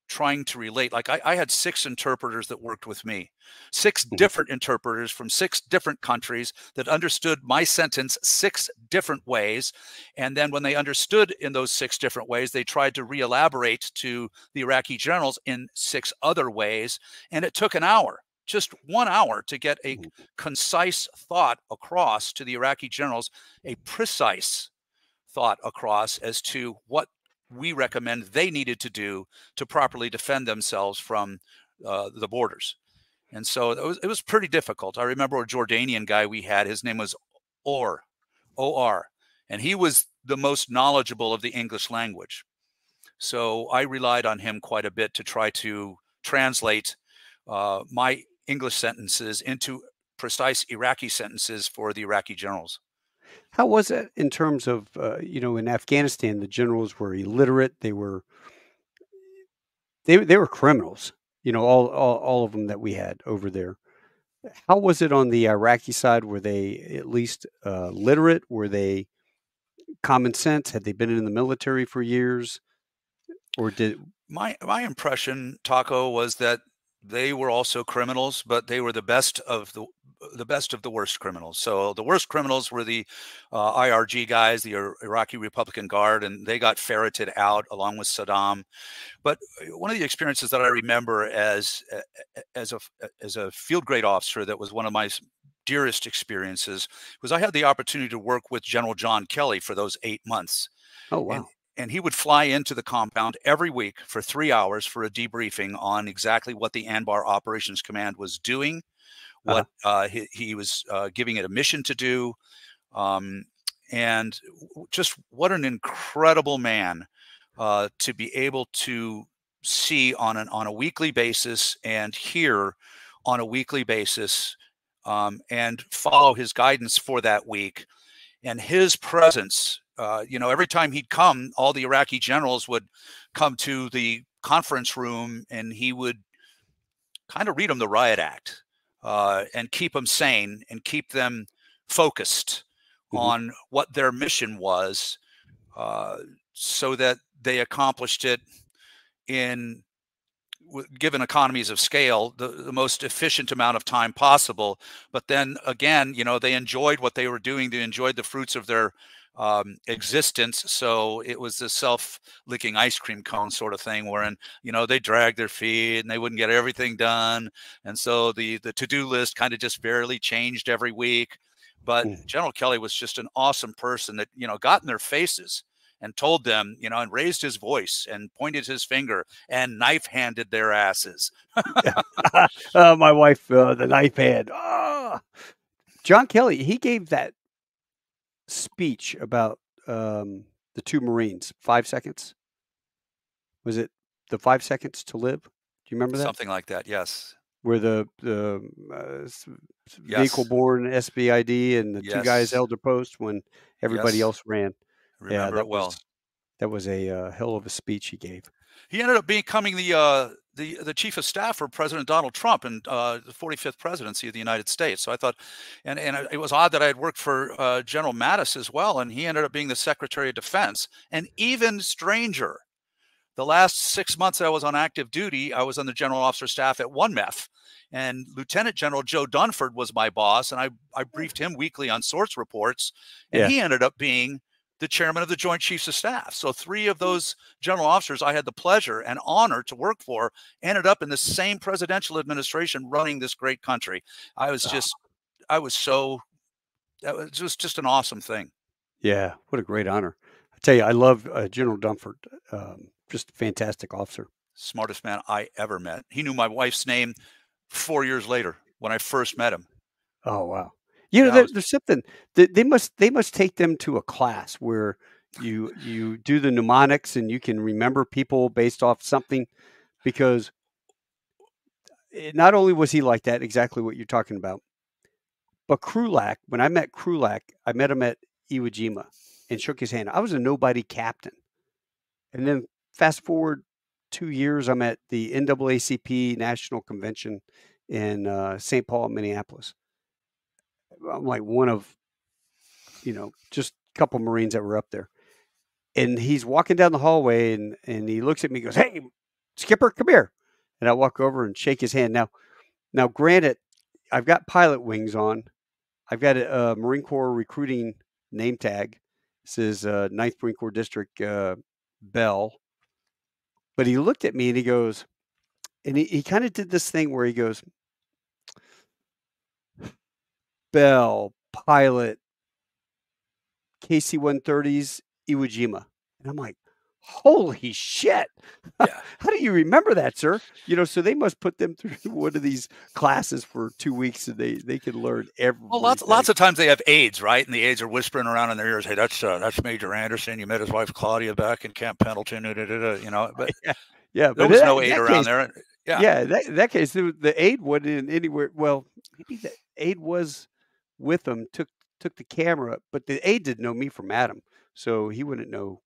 trying to relate. Like I had 6 interpreters that worked with me, 6 different interpreters from 6 different countries that understood my sentence 6 different ways. And then when they understood in those 6 different ways, they tried to re-elaborate to the Iraqi generals in 6 other ways. And it took an hour, just 1 hour, to get a concise thought across to the Iraqi generals, a precise thought across as to what we recommend they needed to do to properly defend themselves from the borders. And so it was pretty difficult. I remember a Jordanian guy we had, his name was O-R, and he was the most knowledgeable of the English language. So I relied on him quite a bit to try to translate my English sentences into precise Iraqi sentences for the Iraqi generals. How was it in terms of, in Afghanistan, the generals were illiterate. They were criminals, all of them that we had over there. How was it on the Iraqi side? Were they at least literate? Were they common sense? Had they been in the military for years? Or did my impression, Taco, was that they were also criminals, but they were the best of the worst criminals. So the worst criminals were the IRG guys, the Iraqi Republican Guard, and they got ferreted out along with Saddam. But one of the experiences that I remember as a field grade officer that was one of my dearest experiences was I had the opportunity to work with General John Kelly for those 8 months. Oh, wow. And he would fly into the compound every week for 3 hours for a debriefing on exactly what the Anbar Operations Command was doing, what he was giving it a mission to do, and just what an incredible man to be able to see on a weekly basis and hear on a weekly basis, and follow his guidance for that week. And his presence, every time he'd come, all the Iraqi generals would come to the conference room and he would kind of read them the riot act, and keep them sane and keep them focused on what their mission was, so that they accomplished it in, given economies of scale, the most efficient amount of time possible. But then again, they enjoyed what they were doing. They enjoyed the fruits of their existence. So it was the self-licking ice cream cone sort of thing, wherein, they dragged their feet and they wouldn't get everything done. And so the to-do list kind of just barely changed every week. But General Kelly was just an awesome person that, got in their faces and told them, and raised his voice and pointed his finger and knife-handed their asses. My wife, the knife hand. John Kelly, he gave that speech about the 2 Marines, 5 seconds. Was it the 5 seconds to live? Do you remember that? Something like that, yes. Where the vehicle-borne SBID and the 2 guys held their post when everybody else ran. Remember it well. That was a hell of a speech he gave. He ended up becoming the the chief of staff for President Donald Trump in the 45th presidency of the United States. So I thought, and it was odd that I had worked for General Mattis as well, and he ended up being the Secretary of Defense. And even stranger, the last 6 months I was on active duty, I was on the general officer staff at 1MEF, and Lieutenant General Joe Dunford was my boss, and I briefed him weekly on source reports, and he ended up being the chairman of the Joint Chiefs of Staff. So 3 of those general officers I had the pleasure and honor to work for ended up in the same presidential administration running this great country. That was just just an awesome thing. Yeah, what a great honor. I tell you, I love General Dunford. Just a fantastic officer. Smartest man I ever met. He knew my wife's name 4 years later when I first met him. Oh, wow. You know, there's something that they must take them to a class where you do the mnemonics and you can remember people based off something, because not only was he like that, exactly what you're talking about, but Krulak, when I met Krulak, I met him at Iwo Jima and shook his hand. I was a nobody captain. And then fast forward 2 years, I'm at the NAACP National Convention in St. Paul, Minneapolis. I'm like one of, just a couple Marines that were up there. And he's walking down the hallway and he looks at me and goes, "Hey, Skipper, come here." And I walk over and shake his hand. Now, granted, I've got pilot wings on. I've got a Marine Corps recruiting name tag. This is 9th Marine Corps District Bell. But he looked at me and he goes, and he kind of did this thing where he goes, "Bell, pilot, KC-130s, Iwo Jima." And I'm like, holy shit. Yeah. How do you remember that, sir? So they must put them through one of these classes for 2 weeks and they can learn everything. Well, lots of times they have aides, right? And the aides are whispering around in their ears, "Hey, that's Major Anderson. You met his wife Claudia back in Camp Pendleton." But yeah, there was no aide around there. Yeah, in that case, the aide wasn't anywhere. Well, maybe the aide was with them, took the camera, but the aide didn't know me from Adam, so he wouldn't know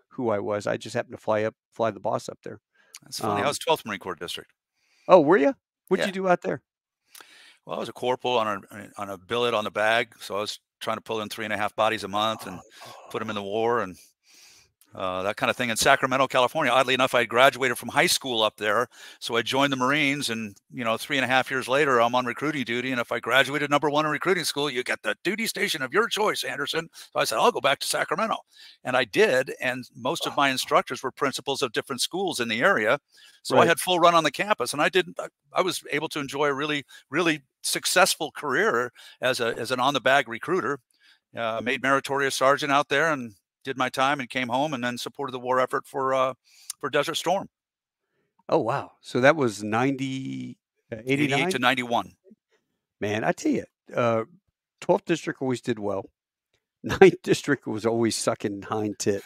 who I was. I just happened to fly the boss up there. That's funny. I was 12th Marine Corps District. Oh, were you? What'd you do out there? Well, I was a corporal on a billet on the bag, so I was trying to pull in 3.5 bodies a month and put them in the war and that kind of thing in Sacramento, California. Oddly enough, I graduated from high school up there, so I joined the Marines, and 3.5 years later, I'm on recruiting duty. And if I graduated #1 in recruiting school, you get the duty station of your choice, Anderson. So I said, I'll go back to Sacramento, and I did. And most of my instructors were principals of different schools in the area, so I had full run on the campus, and I was able to enjoy a really, really successful career as an on the bag recruiter. Made meritorious sergeant out there, and did my time and came home and then supported the war effort for Desert Storm. Oh, wow. So that was 89? 88 to 91. Man, I tell you, 12th District always did well. 9th District was always sucking hind tit.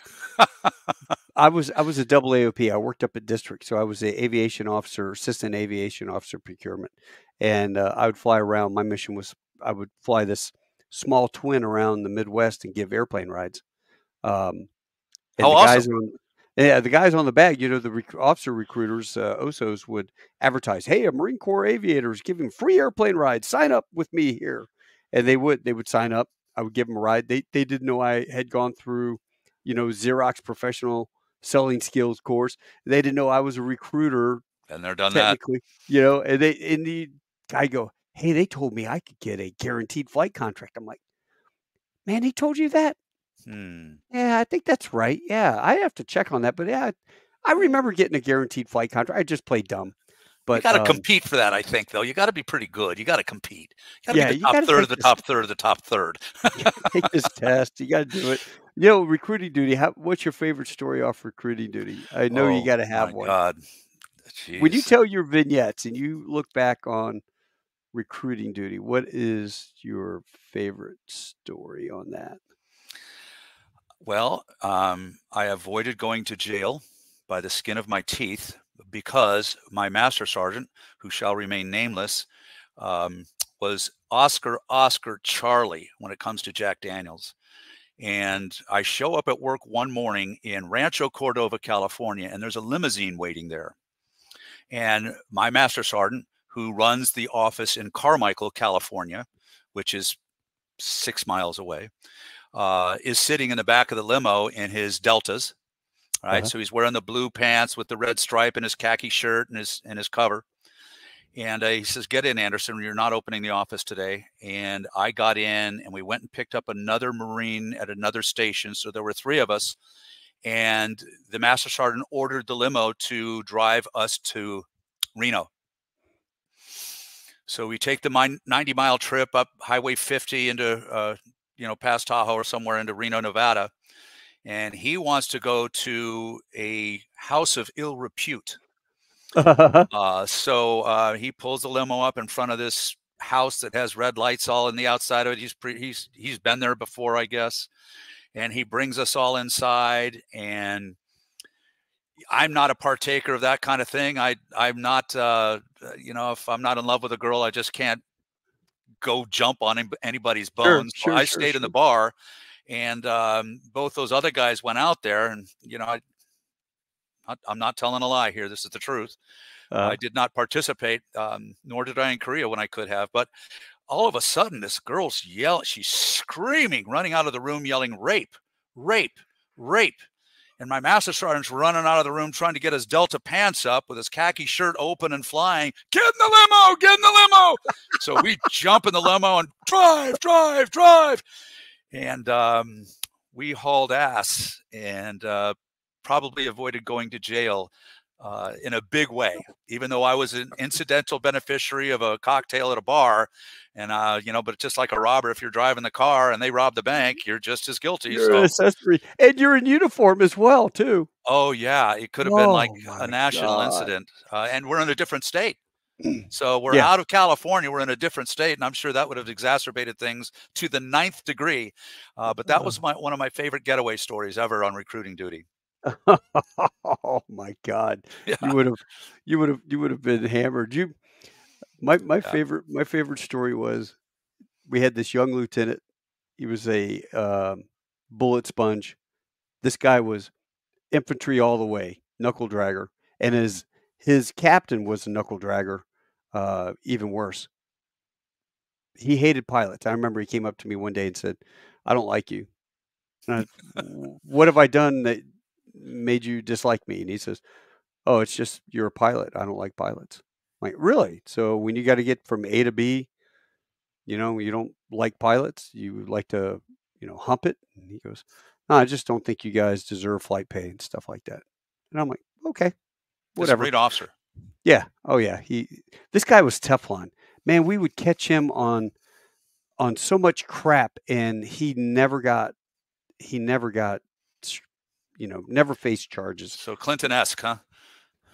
I was a double AOP. I worked up at district, so I was an aviation officer, assistant aviation officer procurement. And I would fly around. My mission was I would fly this small twin around the Midwest and give airplane rides. And awesome. The guys on the bag, the officer recruiters, OSOs would advertise, "Hey, a Marine Corps aviator is giving free airplane rides. Sign up with me here." And they would sign up. I would give them a ride. They didn't know I had gone through, Xerox professional selling skills course. They didn't know I was a recruiter. And they're done technically, that. And the guy go, "Hey, they told me I could get a guaranteed flight contract." I'm like, "Man, he told you that?" Yeah, I think that's right. Yeah, I have to check on that. But yeah, I remember getting a guaranteed flight contract. I just played dumb. But you got to compete for that, I think, though. You got to be pretty good. You got to compete. You got to be the top third of the top third of the top third. Take this test. You got to do it. Recruiting duty. What's your favorite story off recruiting duty? I know you got to have one. God. Jeez. When you tell your vignettes and you look back on recruiting duty, what is your favorite story on that? Well, I avoided going to jail by the skin of my teeth because my master sergeant, who shall remain nameless, was Oscar Charlie when it comes to Jack Daniels. And I show up at work one morning in Rancho Cordova, California, and there's a limousine waiting there. And my master sergeant, who runs the office in Carmichael, California, which is 6 miles away, is sitting in the back of the limo in his Deltas. All right, so he's wearing the blue pants with the red stripe and his khaki shirt and his cover. And he says, "Get in, Anderson. You're not opening the office today." And I got in, and we went and picked up another Marine at another station. So there were 3 of us. And the master sergeant ordered the limo to drive us to Reno. So we take the 90-mile trip up Highway 50 into, past Tahoe or somewhere into Reno, Nevada. And he wants to go to a house of ill repute. So he pulls the limo up in front of this house that has red lights all in the outside of it. He's been there before, I guess. And he brings us all inside, and I'm not a partaker of that kind of thing. I'm not, if I'm not in love with a girl, I just can't go jump on anybody's bones. Sure, so I stayed in the bar, and both those other guys went out there, and I'm not telling a lie here. This is the truth. I did not participate, nor did I in Korea when I could have. But all of a sudden, this girl's she's screaming, running out of the room, yelling, "Rape, rape, rape." And my master sergeant's running out of the room trying to get his Delta pants up with his khaki shirt open and flying. "Get in the limo, get in the limo." So we jump in the limo and drive, drive, drive. And we hauled ass and probably avoided going to jail in a big way, even though I was an incidental beneficiary of a cocktail at a bar. And, but just like a robber, if you're driving the car and they rob the bank, you're just as guilty. You're an accessory, and you're in uniform as well, too. Oh, yeah. It could have been like a national incident. And we're in a different state. So we're out of California. We're in a different state. And I'm sure that would have exacerbated things to the 9th degree. But that was one of my favorite getaway stories ever on recruiting duty. Oh my God. Yeah. You would have been hammered. My favorite story was we had this young lieutenant. He was a bullet sponge. This guy was infantry all the way, knuckle dragger, and his captain was a knuckle dragger, even worse. He hated pilots. I remember he came up to me one day and said, "I don't like you." What have I done that made you dislike me? And he says, "Oh, it's just you're a pilot. I don't like pilots." I'm like, really? So when you got to get from A to B, you don't like pilots. You like to, hump it. And he goes, "No, I just don't think you guys deserve flight pay and stuff like that." And I'm like, okay, whatever. He's a great officer. Yeah. Oh yeah. This guy was Teflon. Man, we would catch him on so much crap, and he never got, never faced charges. So Clinton-esque, huh?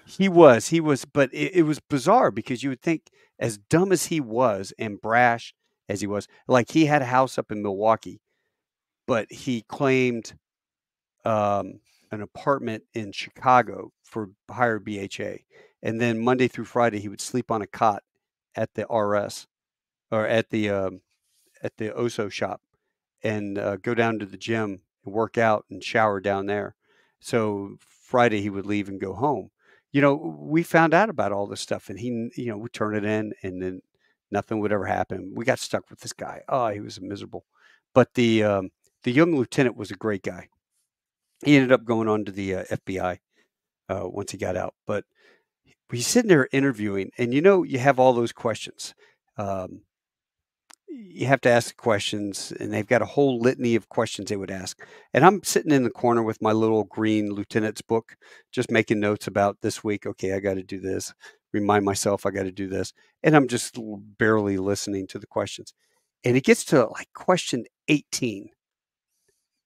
He was, but it was bizarre because you would think, as dumb as he was and brash as he was, like he had a house up in Milwaukee, but he claimed an apartment in Chicago for higher BHA. And then Monday through Friday, he would sleep on a cot at the RS or at the OSO shop and go down to the gym and work out and shower down there. So Friday he would leave and go home. We found out about all this stuff, and he, we turn it in, and then nothing would ever happen. We got stuck with this guy. Oh, he was miserable. But the young lieutenant was a great guy. He ended up going on to the FBI once he got out. But he's sitting there interviewing, and you have all those questions. You have to ask questions, and they've got a whole litany of questions they would ask. And I'm sitting in the corner with my little green lieutenant's book, just making notes about this week. Okay, I got to do this. Remind myself I got to do this. And I'm just barely listening to the questions. And it gets to like question 18.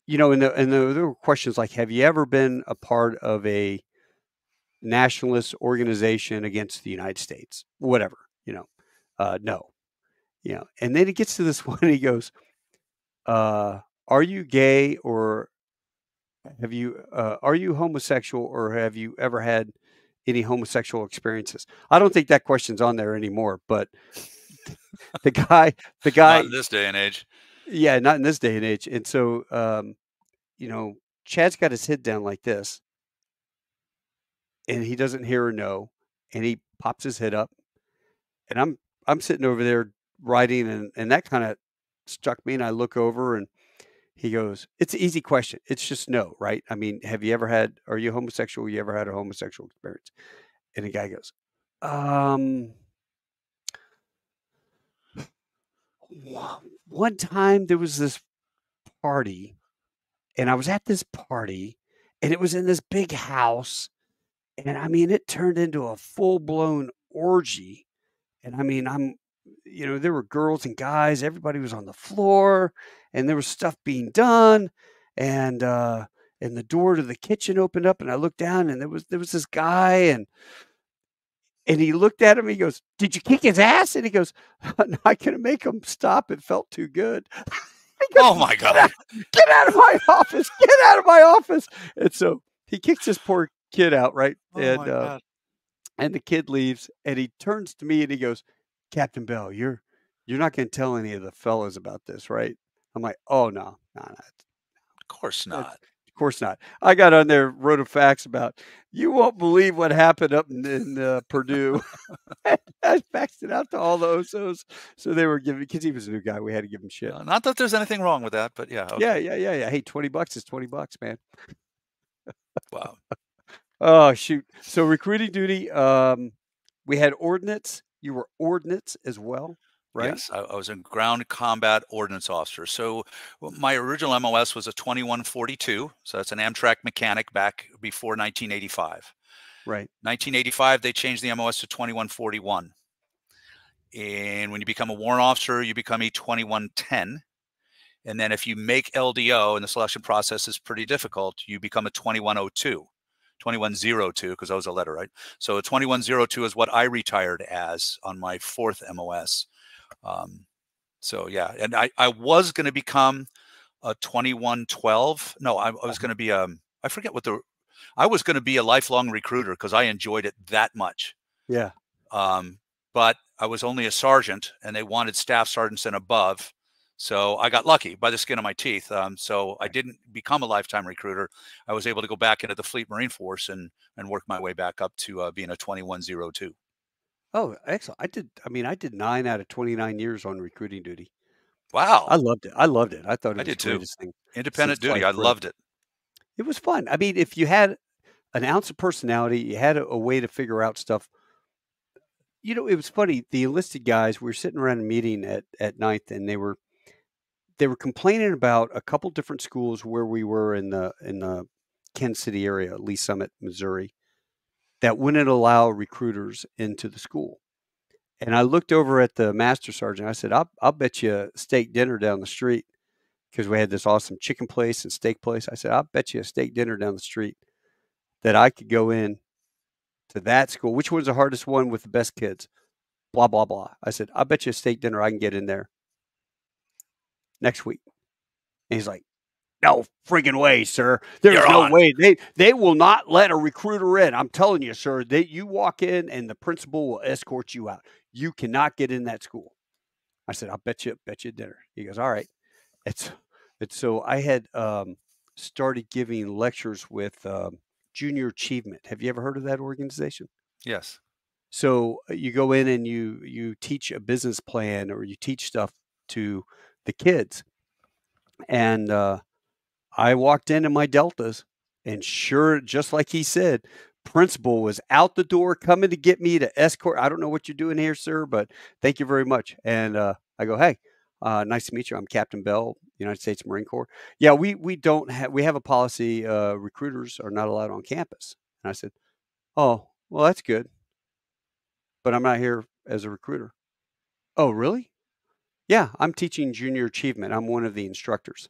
And there were questions like, have you ever been a part of a nationalist organization against the United States? Whatever, no. And then it gets to this one. He goes, "Are you gay, or are you homosexual, or have you ever had any homosexual experiences?" I don't think that question's on there anymore, but the guy, not in this day and age. Yeah, not in this day and age. And so, Chad's got his head down like this, and he doesn't hear or know. and he pops his head up, and I'm sitting over there writing, and that kind of struck me, and I look over, and he goes, "It's an easy question. It's just no, right? I mean, are you homosexual? You ever had a homosexual experience?" And the guy goes, um, one time there was this party, and I was at this party, and it was in this big house, and I mean, it turned into a full blown orgy. And I mean, there were girls and guys, everybody was on the floor, and there was stuff being done, and and the door to the kitchen opened up, and I looked down, and there was this guy, and he looked at him, he goes, "Did you kick his ass?" And he goes, "No, I couldn't make him stop. It felt too good." Goes, Oh my God. Get out of my office. Get out of my office. And so he kicks this poor kid out, right? Oh my God. And the kid leaves, and he turns to me and he goes, "Captain Bell, you're not going to tell any of the fellas about this, right?" I'm like, "Oh no, no, no, Of course not. of course not." I got on there, wrote a fax about, "You won't believe what happened up in Purdue." I faxed it out to all the OSOs, so they were giving, because he was a new guy, we had to give him shit. Not that there's anything wrong with that, but yeah. Okay. Yeah. Hey, $20 is $20, man. Wow. Oh shoot! So recruiting duty, we had ordnance. You were ordnance as well, right? Yes, I was a ground combat ordnance officer. So my original MOS was a 2142. So that's an Amtrak mechanic back before 1985. Right. 1985, they changed the MOS to 2141. And when you become a warrant officer, you become a 2110. And then if you make LDO, and the selection process is pretty difficult, you become a 2102. 2102, because that was a letter, right? So a 2102 is what I retired as on my fourth MOS. So yeah, and I was going to become a 2112. No, I was going to be I forget what I was going to be a lifelong recruiter because I enjoyed it that much. Yeah. But I was only a sergeant, and they wanted staff sergeants and above. So I got lucky by the skin of my teeth. So I didn't become a lifetime recruiter. I was able to go back into the Fleet Marine Force and work my way back up to being a 2102. Oh, excellent. I did 9 out of 29 years on recruiting duty. Wow. I loved it. I thought I it was did the too. greatest thing. Independent duty. I loved it. It was fun. I mean, if you had an ounce of personality, you had a way to figure out stuff. It was funny. The enlisted guys, we were sitting around a meeting at ninth, and they were complaining about a couple different schools where we were in the Kansas City area, Lee Summit, Missouri, that wouldn't allow recruiters into the school. And I looked over at the master sergeant. I said, "I'll bet you a steak dinner down the street," because we had this awesome chicken place and steak place. I said, "I'll bet you a steak dinner down the street that I could go in to that school. Which one's the hardest one with the best kids? Blah, blah, blah." I said, "I'll bet you a steak dinner I can get in there next week." And he's like, "No friggin' way, sir. There's You're no on. way. They will not let a recruiter in. I'm telling you, sir. You walk in and the principal will escort you out. You cannot get in that school." I said, "I'll bet you dinner." He goes, "All right." It's so I had started giving lectures with Junior Achievement. Have you ever heard of that organization? Yes. So you go in and you teach a business plan, or you teach stuff to the kids. And I walked into my Deltas, and sure, just like he said, principal was out the door coming to get me to escort. "I don't know what you're doing here, sir, but thank you very much." And I go, "Hey, nice to meet you. I'm Captain Bell, United States Marine Corps." "Yeah, we don't have we have a policy. Recruiters are not allowed on campus." And I said, "Oh, well, that's good, but I'm not here as a recruiter." "Oh, really?" "Yeah, I'm teaching Junior Achievement. I'm one of the instructors,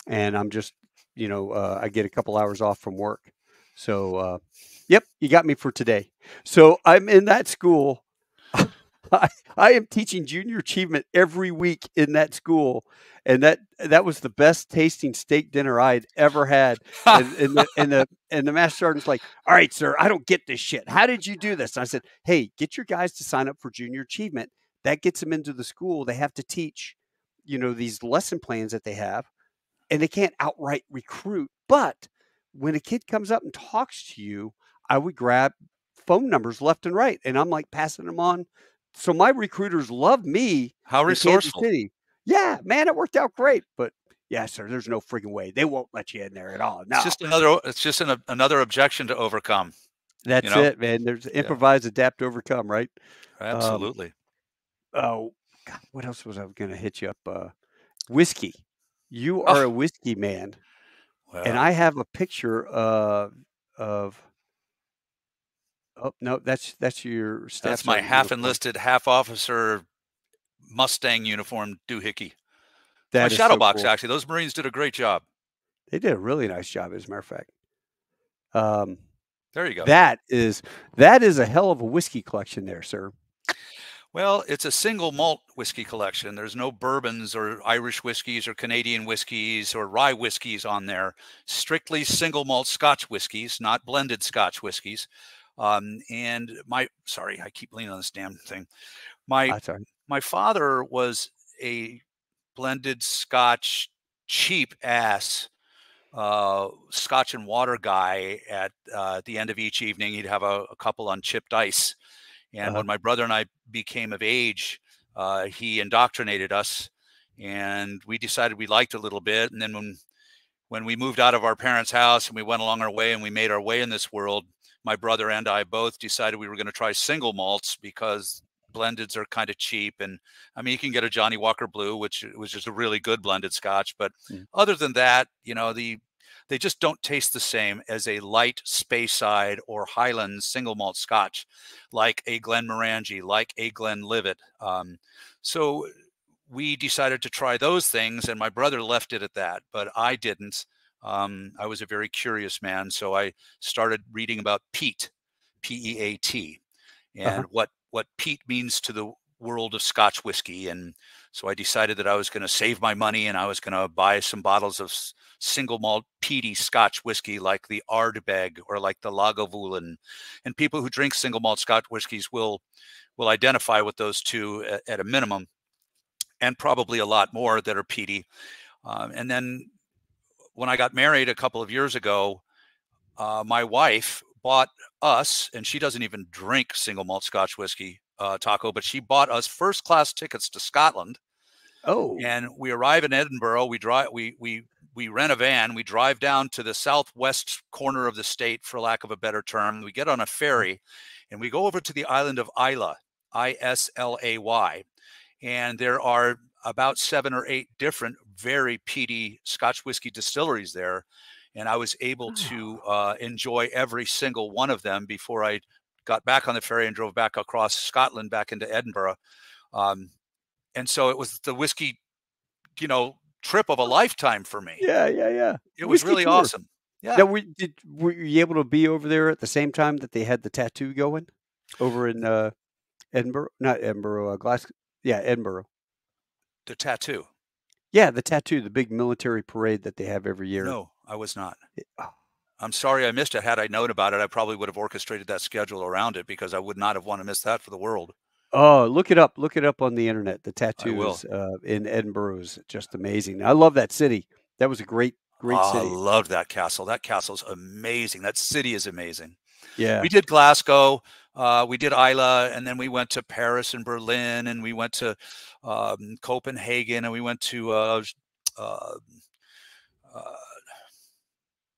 and I'm just, I get a couple hours off from work. So, yep, you got me for today." So I'm in that school. I am teaching Junior Achievement every week in that school, and that was the best tasting steak dinner I'd ever had. And the master sergeant's like, "All right, sir, I don't get this shit. How did you do this?" And I said, "Hey, get your guys to sign up for Junior Achievement. That gets them into the school. They have to teach, these lesson plans that they have, and they can't outright recruit. But when a kid comes up and talks to you, I would grab phone numbers left and right, and I'm like passing them on. So my recruiters love me How in Kansas resourceful. City. Yeah, man, it worked out great. But yeah, sir, there's no freaking way. They won't let you in there at all. It's No. just another objection to overcome, you That's know? it, man. There's Yeah, improvise, adapt, overcome, right? Um, absolutely. oh, God, what else was I going to hit you up? Whiskey. You are a Oh, whiskey man, and well, I have a picture of. Oh no, that's your staff that's my sergeant half uniform. enlisted, half officer Mustang uniform doohickey. It's my That is shadow so box, cool. actually. Those Marines did a great job. They did a really nice job, as a matter of fact. Um, There you go. that is that is a hell of a whiskey collection there, sir. Well, it's a single malt whiskey collection. There's no bourbons or Irish whiskeys or Canadian whiskeys or rye whiskeys on there. Strictly single malt Scotch whiskeys, not blended Scotch whiskeys. Sorry, I keep leaning on this damn thing. My Sorry. my father was a blended Scotch cheap ass Scotch and water guy. At the end of each evening, he'd have a couple on chipped ice. And Uh-huh. when my brother and I became of age, he indoctrinated us, and we decided we liked it a little bit. And then when we moved out of our parents' house and we went along our way and we made our way in this world, my brother and I both decided we were going to try single malts because blendeds are kind of cheap. And I mean, you can get a Johnny Walker Blue, which was just a really good blended Scotch. But Mm. other than that, they just don't taste the same as a light Speyside or Highlands single malt Scotch, like a Glenmorangie, like a Glenlivet. So we decided to try those things, and my brother left it at that, but I didn't. I was a very curious man, so I started reading about peat, P-E-A-T, Uh-huh. and what peat means to the world of Scotch whiskey. And so I decided that I was going to save my money and I was going to buy some bottles of single malt peaty Scotch whiskey like the Ardbeg or like the Lagavulin. And people who drink single malt Scotch whiskeys will identify with those two at a minimum, and probably a lot more that are peaty. And then when I got married a couple of years ago, my wife bought us, and she doesn't even drink single malt Scotch whiskey, Taco, but she bought us first class tickets to Scotland. Oh. And we arrive in Edinburgh. We rent a van. We drive down to the southwest corner of the state, for lack of a better term. We get on a ferry, and we go over to the island of Islay, Islay. And there are about 7 or 8 different very peaty Scotch whiskey distilleries there. And I was able to enjoy every single one of them before I got back on the ferry and drove back across Scotland back into Edinburgh. And so it was the whiskey, trip of a lifetime for me. Yeah, yeah, yeah. It was Whiskey really tour. awesome. Yeah. Now, were you able to be over there at the same time that they had the tattoo going over in Edinburgh? Not Edinburgh, Glasgow. Yeah, Edinburgh. The tattoo. Yeah, the tattoo, the big military parade that they have every year. No, I was not. Oh, I'm sorry I missed it. Had I known about it, I probably would have orchestrated that schedule around it, because I would not have wanted to miss that for the world. oh, look it up. Look it up on the internet. The I will. tattoos in Edinburgh is just amazing. I love that city. That was a great, great Oh, I city. loved that castle. That castle's amazing. That city is amazing. Yeah. We did Glasgow, we did Islay, and then we went to Paris and Berlin, and we went to Copenhagen, and we went to uh,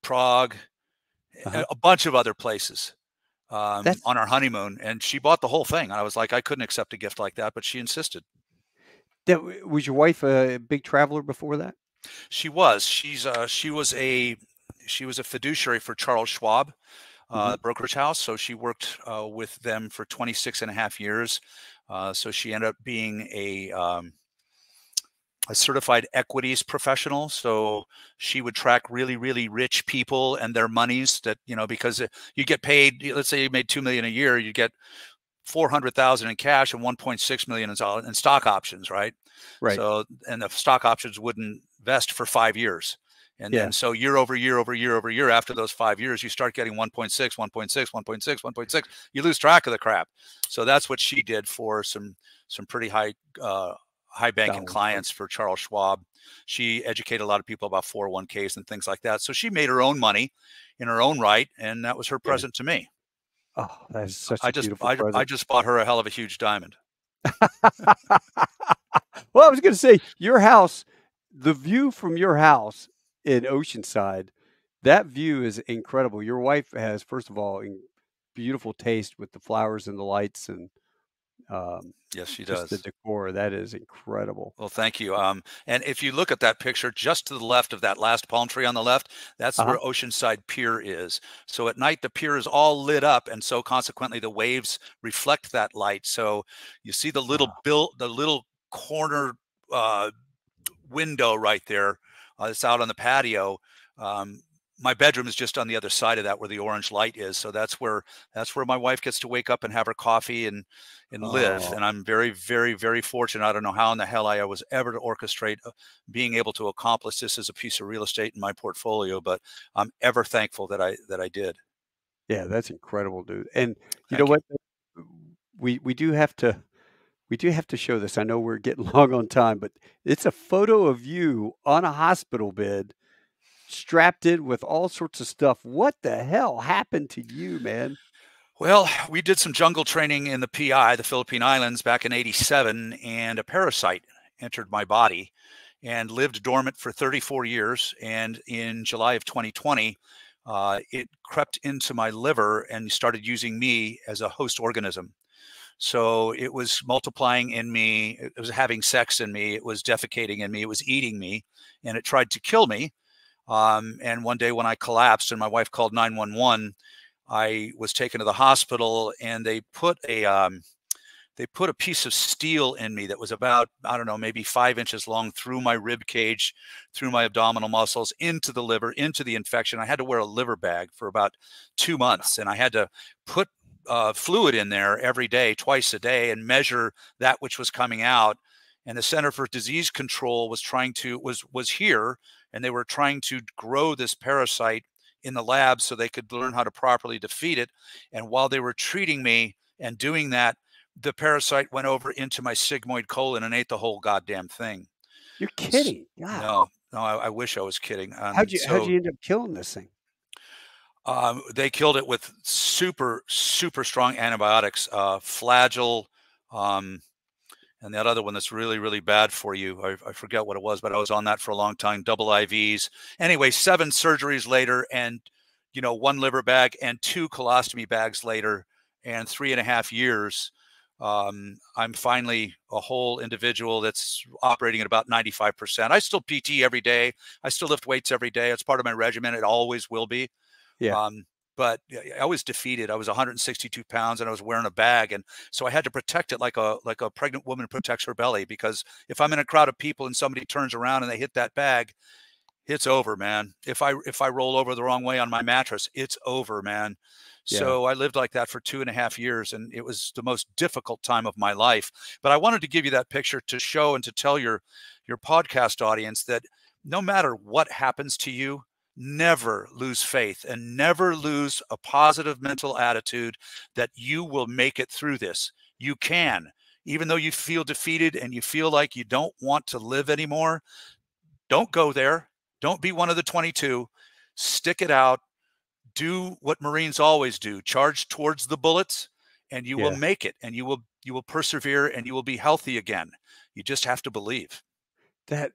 Prague, Uh-huh. a bunch of other places on That's our honeymoon. And she bought the whole thing. I was like, I couldn't accept a gift like that, but she insisted. was your wife a big traveler before that? She was. She was a fiduciary for Charles Schwab, Hmm. brokerage house. So she worked with them for 26 and a half years. So she ended up being a certified equities professional. So she would track really, really rich people and their monies that, because you get paid, let's say you made 2 million a year, you get 400,000 in cash and 1.6 million in stock options, right? Right. So, and the stock options wouldn't vest for 5 years. And Yeah. then so year over year over year over year, after those 5 years, you start getting 1.6, 1.6, 1.6, 1.6. You lose track of the crap. So that's what she did for some pretty high banking Dollars. Right. clients for Charles Schwab. She educated a lot of people about 401ks and things like that. So she made her own money in her own right, and that was her Yeah. present to me. Oh, that is such I a just beautiful I present. just bought her a hell of a huge diamond. Well, I was gonna say, your house, the view from your house in Oceanside, that view is incredible. Your wife has, first of all, beautiful taste with the flowers and the lights and, um, Yes, she just the does. decor. That is incredible. Well, thank you. And if you look at that picture just to the left of that last palm tree on the left, that's Uh-huh. where Oceanside Pier is. So at night, the pier is all lit up, and so consequently, the waves reflect that light. So you see Wow. the little corner uh, window right there. It's out on the patio. Um, my bedroom is just on the other side of that where the orange light is. So that's where my wife gets to wake up and have her coffee and live. Oh, And I'm very, very, very fortunate. I don't know how in the hell I was ever to orchestrate being able to accomplish this as a piece of real estate in my portfolio, but I'm ever thankful that I did. yeah, that's incredible, dude. And you know Thank you. what? We do have to show this. I know we're getting long on time, but it's a photo of you on a hospital bed, strapped in with all sorts of stuff. What the hell happened to you, man? Well, we did some jungle training in the PI, the Philippine Islands, back in '87, and a parasite entered my body and lived dormant for 34 years. And in July of 2020, it crept into my liver and started using me as a host organism. So it was multiplying in me, it was having sex in me, it was defecating in me, it was eating me, and it tried to kill me. And one day when I collapsed and my wife called 911, I was taken to the hospital and they put a piece of steel in me that was about, I don't know, maybe 5 inches long through my rib cage, through my abdominal muscles, into the liver, into the infection. I had to wear a liver bag for about 2 months, and I had to put fluid in there every day, twice a day, and measure that which was coming out. And the Center for Disease Control was here, and they were trying to grow this parasite in the lab so they could learn how to properly defeat it. And while they were treating me and doing that, the parasite went over into my sigmoid colon and ate the whole goddamn thing. You're S kidding. God. No, no, I wish I was kidding. How'd you end up killing this thing? They killed it with super, super strong antibiotics, Flagyl, um, and that other one that's really, really bad for you. I forget what it was, but I was on that for a long time, double IVs. Anyway, 7 surgeries later and, 1 liver bag and 2 colostomy bags later and 3.5 years, I'm finally a whole individual that's operating at about 95%. I still PT every day. I still lift weights every day. It's part of my regimen. It always will be. Yeah. But I was defeated. I was 162 pounds and I was wearing a bag. And so I had to protect it like a pregnant woman protects her belly, because if I'm in a crowd of people and somebody turns around and they hit that bag, it's over, man. If I roll over the wrong way on my mattress, it's over, man. Yeah. So I lived like that for 2.5 years, and it was the most difficult time of my life. But I wanted to give you that picture to show and to tell your podcast audience that no matter what happens to you, never lose faith and never lose a positive mental attitude that you will make it through this. You can. Even though you feel defeated and you feel like you don't want to live anymore, don't go there. Don't be one of the 22. Stick it out. Do what Marines always do. Charge towards the bullets and you will Yeah. make it, and you will persevere, and you will be healthy again. You just have to believe. That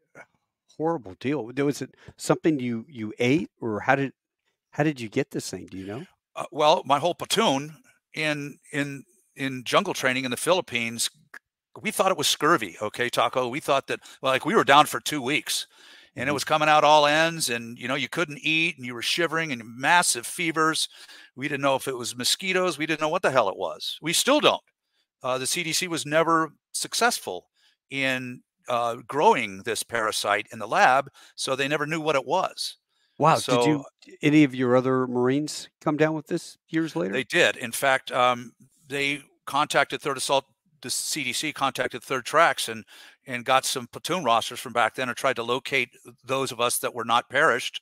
horrible deal. Was it something you ate, or how did you get this thing? Do you know? Well, my whole platoon in in in jungle training in the Philippines, we thought it was scurvy. Okay, Taco. We thought that, well, like, we were down for 2 weeks, and it Mhm. was coming out all ends, and you couldn't eat, and you were shivering, and massive fevers. We didn't know if it was mosquitoes. We didn't know what the hell it was. We still don't. The CDC was never successful in growing this parasite in the lab, so they never knew what it was. Wow. So Any of your other Marines come down with this years later? they did. In fact, they contacted Third Assault. The CDC contacted Third Tracks and got some platoon rosters from back then and tried to locate those of us that were not perished.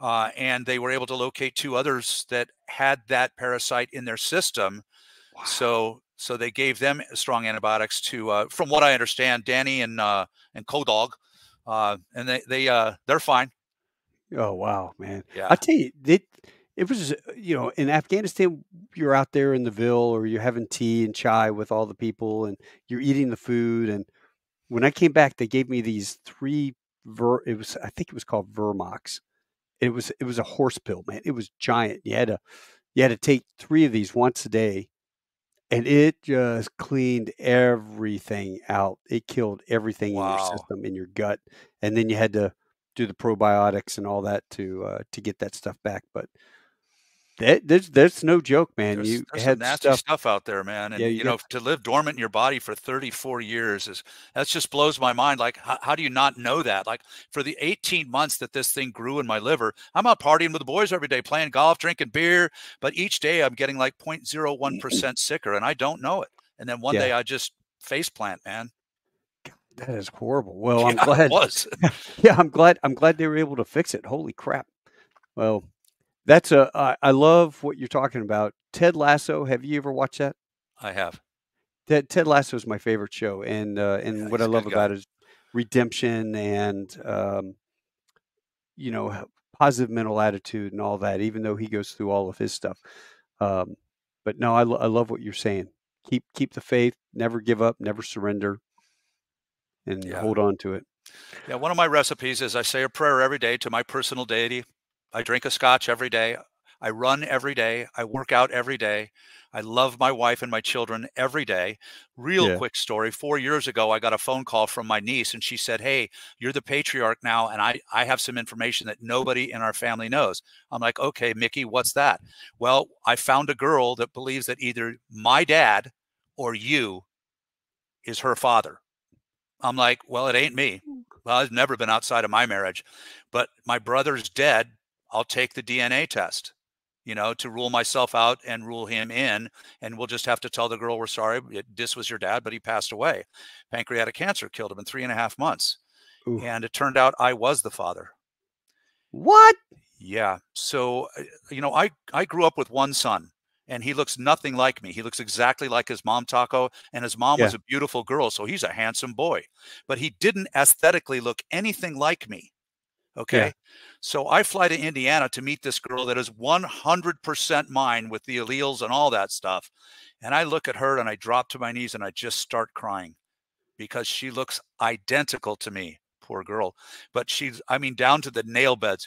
And they were able to locate 2 others that had that parasite in their system. Wow. So they gave them strong antibiotics to, from what I understand, Danny and Kodog, and they're fine. Oh, wow, man. I Yeah. tell you, it was, in Afghanistan, you're out there in the Ville or you're having tea and chai with all the people and you're eating the food. And when I came back, they gave me these three, I think it was called Vermox. It was a horse pill, man. It was giant. You had to take three of these once a day, and it just cleaned everything out. It killed everything in your Wow. system, in your gut, and then you had to do the probiotics and all that to get that stuff back. But there's no joke, man. There's You there's some had nasty stuff. stuff out there, man, Yeah, and, you get to live dormant in your body for 34 years is that just blows my mind, like, how do you not know that? Like, for the 18 months that this thing grew in my liver, I'm out partying with the boys every day, playing golf, drinking beer, but each day I'm getting, like, 0.01% sicker, and I don't know it, and then one yeah. day I just face plant, man. That is horrible. Well, I'm Yeah, it glad. was. Yeah, I'm glad they were able to fix it. Holy crap. Well, I love what you're talking about. Ted Lasso. Have you ever watched that? I have. Ted Lasso is my favorite show, and Yeah, what I he's a love good about guy. it is redemption and positive mental attitude and all that. Even though he goes through all of his stuff, um, but no, I love what you're saying. Keep the faith, never give up, never surrender, and Yeah. hold on to it. Yeah, one of my recipes is I say a prayer every day to my personal deity. I drink a scotch every day. I run every day. I work out every day. I love my wife and my children every day. Real Yeah. quick story. 4 years ago, I got a phone call from my niece and she said, "Hey, you're the patriarch now. And I have some information that nobody in our family knows." I'm like, "Okay, Mickey, what's that?" "Well, I found a girl that believes that either my dad or you is her father." I'm like, "Well, it ain't me. Well, I've never been outside of my marriage, but my brother's dead. I'll take the DNA test, to rule myself out and rule him in. And we'll just have to tell the girl we're sorry. This was your dad, but he passed away. Pancreatic cancer killed him in 3.5 months." Ooh. And it turned out I was the father. What? Yeah. So, I grew up with one son and he looks nothing like me. He looks exactly like his mom, Taco, and his mom Yeah. was a beautiful girl. So he's a handsome boy, but he didn't aesthetically look anything like me. Yeah. Okay. So I fly to Indiana to meet this girl that is 100% mine with the alleles and all that stuff. And I look at her and I drop to my knees and I just start crying because she looks identical to me. Poor girl. But I mean, down to the nail beds,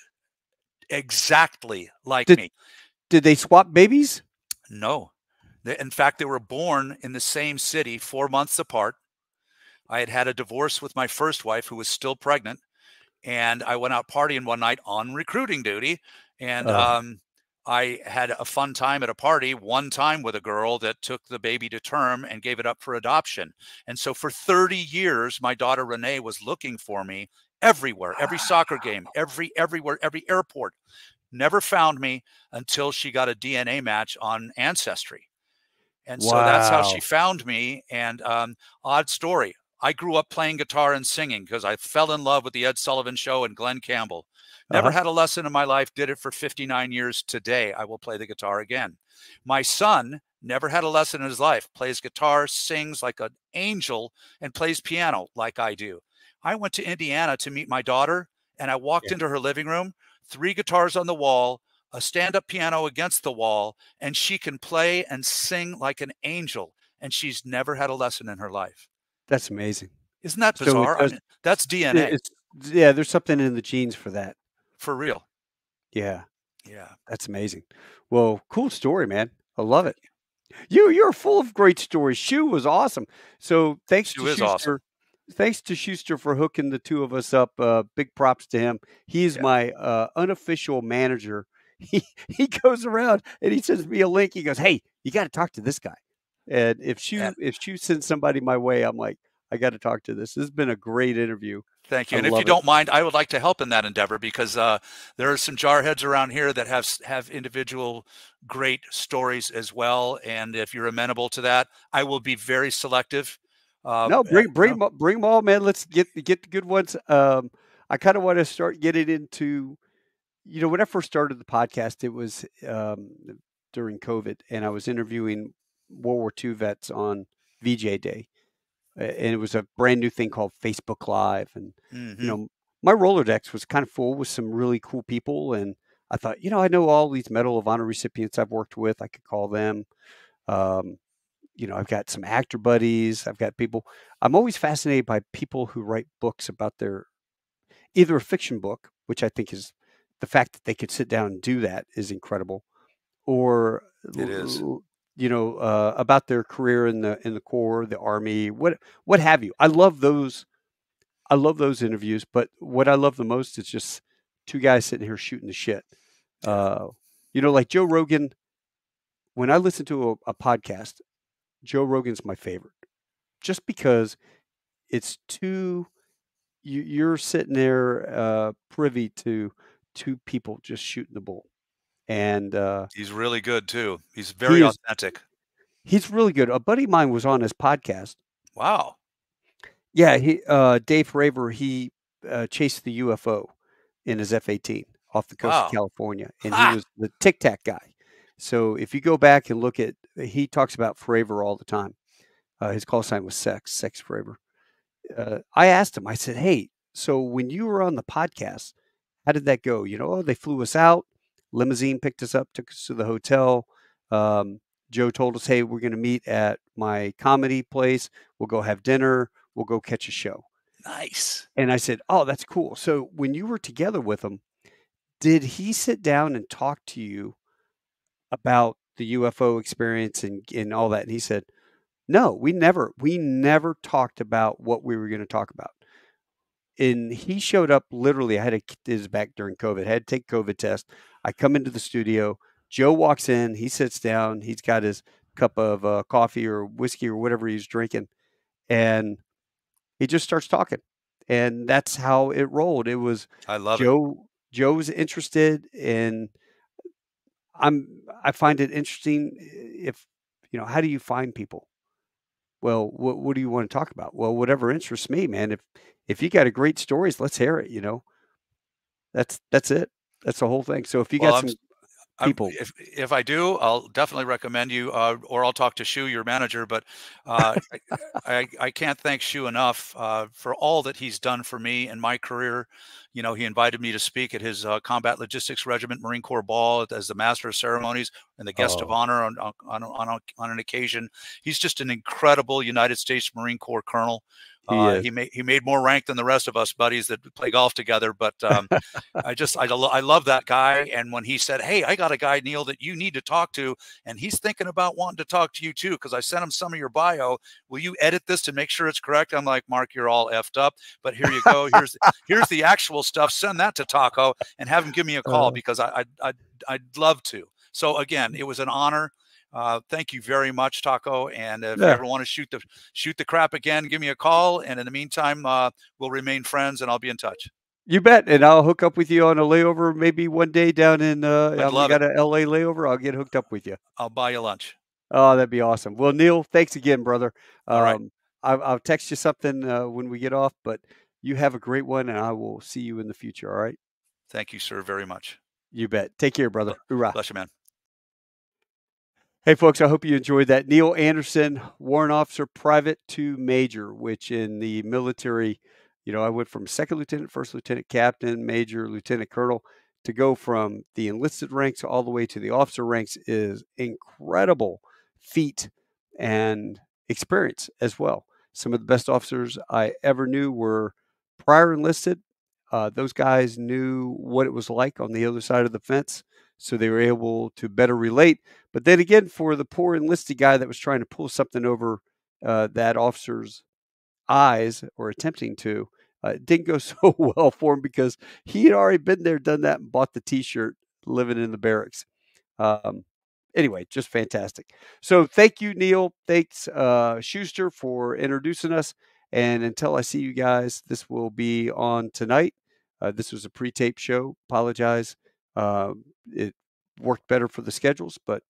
exactly like Did me. did they swap babies? No. In fact, they were born in the same city 4 months apart. I had had a divorce with my first wife who was still pregnant. And I went out partying one night on recruiting duty. And Uh, I had a fun time at a party one time with a girl that took the baby to term and gave it up for adoption. And so for 30 years, my daughter Renee was looking for me everywhere, every soccer game, everywhere, every airport. Never found me until she got a DNA match on Ancestry. And so that's how she wow. found me. And odd story. I grew up playing guitar and singing because I fell in love with the Ed Sullivan Show and Glenn Campbell. Never Uh-huh. had a lesson in my life, did it for 59 years. Today, I will play the guitar again. My son never had a lesson in his life, plays guitar, sings like an angel, and plays piano like I do. I went to Indiana to meet my daughter, and I walked Yeah. into her living room, three guitars on the wall, a stand-up piano against the wall, and she can play and sing like an angel, and she's never had a lesson in her life. That's amazing. Isn't that So it bizarre? I does mean, that's DNA it's yeah, there's something in the genes for that. for real. Yeah, Yeah. that's amazing. Well, cool story, man. I love Thank it. you. You're full of great stories. Shu was awesome. So Sue is awesome. Thanks to Schuster for hooking the two of us up. Big props to him. He is Yeah. my unofficial manager. He goes around and he sends me a link. He goes, "Hey, you got to talk to this guy." And And if Shu sends somebody my way, I'm like, I got to talk to this. This has been a great interview. thank I you. And if you love it. don't mind, I would like to help in that endeavor because there are some jarheads around here that have individual great stories as well. And if you're amenable to that, I will be very selective. No, Uh, you know, bring 'em all, man. Let's get the good ones. I kind of want to start getting into, when I first started the podcast, it was during COVID, and I was interviewing World War II vets on VJ Day, and it was a brand new thing called Facebook Live, and you hmm know, my Rolodex was kind of full with some really cool people, and I thought, I know all these Medal of Honor recipients I've worked with. I could call them. Um, I've got some actor buddies. I've got people. I'm always fascinated by people who write books about their either a fiction book, which I think is the fact that they could sit down and do that is incredible, or It is. about their career in the Corps, the Army, what have you. I love those. I love those interviews, but what I love the most is just two guys sitting here shooting the shit. Yeah. Uh, like Joe Rogan. When I listen to a podcast, Joe Rogan's my favorite, just because it's too. You're sitting there privy to two people just shooting the bull, and He's really good too. He's he very is authentic. he's really good. A buddy of mine was on his podcast. Wow. Yeah, Dave Fravor, he chased the UFO in his F-18 off the coast of Wow. California, and he Ha! was the Tic Tac guy. So if you go back and look at, he talks about Fravor all the time. His call sign was Sex Fravor. I asked him, I said, hey, so when you were on the podcast, how did that go? They flew us out, limousine picked us up, took us to the hotel. Um, Joe told us, hey, we're going to meet at my comedy place. We'll go have dinner. We'll go catch a show. Nice. And I said, oh, that's cool. So when you were together with him, did he sit down and talk to you about the UFO experience and all that? And he said, no, we never talked about what we were going to talk about. And he showed up literally. I had to his back during COVID. I had to take COVID test. I come into the studio. Joe walks in. He sits down. He's got his cup of coffee or whiskey or whatever he's drinking, and he just starts talking. And that's how it rolled. It was I love it. Joe. Joe's interested, and I find it interesting. If how do you find people? Well, what do you want to talk about? Well, whatever interests me, man. If you got a great stories, let's hear it. That's it. That's the whole thing. So if you Well, got some people, if I do, I'll definitely recommend you, or I'll talk to Shu, your manager. But I can't thank Shu enough for all that he's done for me in my career. He invited me to speak at his Combat Logistics Regiment Marine Corps Ball as the Master of Ceremonies and the Guest of oh, Honor on an occasion. He's just an incredible United States Marine Corps colonel. he is. He made more rank than the rest of us buddies that play golf together, but I love that guy. And when he said, hey, I got a guy, Neil, that you need to talk to, and he's thinking about wanting to talk to you too, because I sent him some of your bio. Will you edit this to make sure it's correct? I'm like, Mark, you're all effed up, but here you go. Here's the actual stuff. Send that to Taco and have him give me a call, because I'd love to. So again, it was an honor. Thank you very much, Taco. And if you Yeah, ever want to shoot the crap again, give me a call. And in the meantime, we'll remain friends, and I'll be in touch. you bet. And I'll hook up with you on a layover maybe one day down in. I'd We love it. got a LA layover. I'll get hooked up with you. I'll buy you lunch. Oh, that'd be awesome. Well, Neil, thanks again, brother. All right. I'll text you something when we get off, but you have a great one, and I will see you in the future. All right. Thank you, sir, very much. You bet. Take care, Bl- brother. Hoorah. Bless you, man. Hey, folks, I hope you enjoyed that. Neil Anderson, Warrant Officer, Private to Major, which in the military, I went from second lieutenant, first lieutenant, captain, major, lieutenant colonel. To go from the enlisted ranks all the way to the officer ranks is incredible feat and experience as well. Some of the best officers I ever knew were prior enlisted. Those guys knew what it was like on the other side of the fence, so they were able to better relate. But then again, for the poor enlisted guy that was trying to pull something over that officer's eyes or attempting to, it didn't go so well for him because he had already been there, done that, and bought the T-shirt, living in the barracks. Um, anyway, just fantastic. So thank you, Neil. Thanks, Schuster, for introducing us. And until I see you guys, this will be on tonight. This was a pre-tape show. Apologize. It worked better for the schedules, but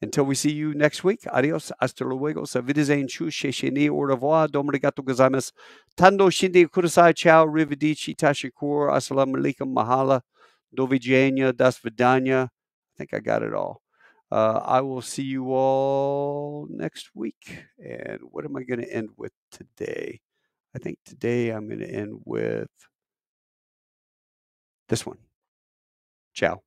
until we see you next week, adios, hasta luego, sa wiedersehen, tschüss, shesheni, au revoir, domo arigato gozaimasu, tando shinde kudasai, ciao, rivedici, tashikur, assalamu alaikum, mahala, dovidzenia, das vidanya. I think I got it all. I will see you all next week. And what am I going to end with today? I think today I'm going to end with this one. Ciao.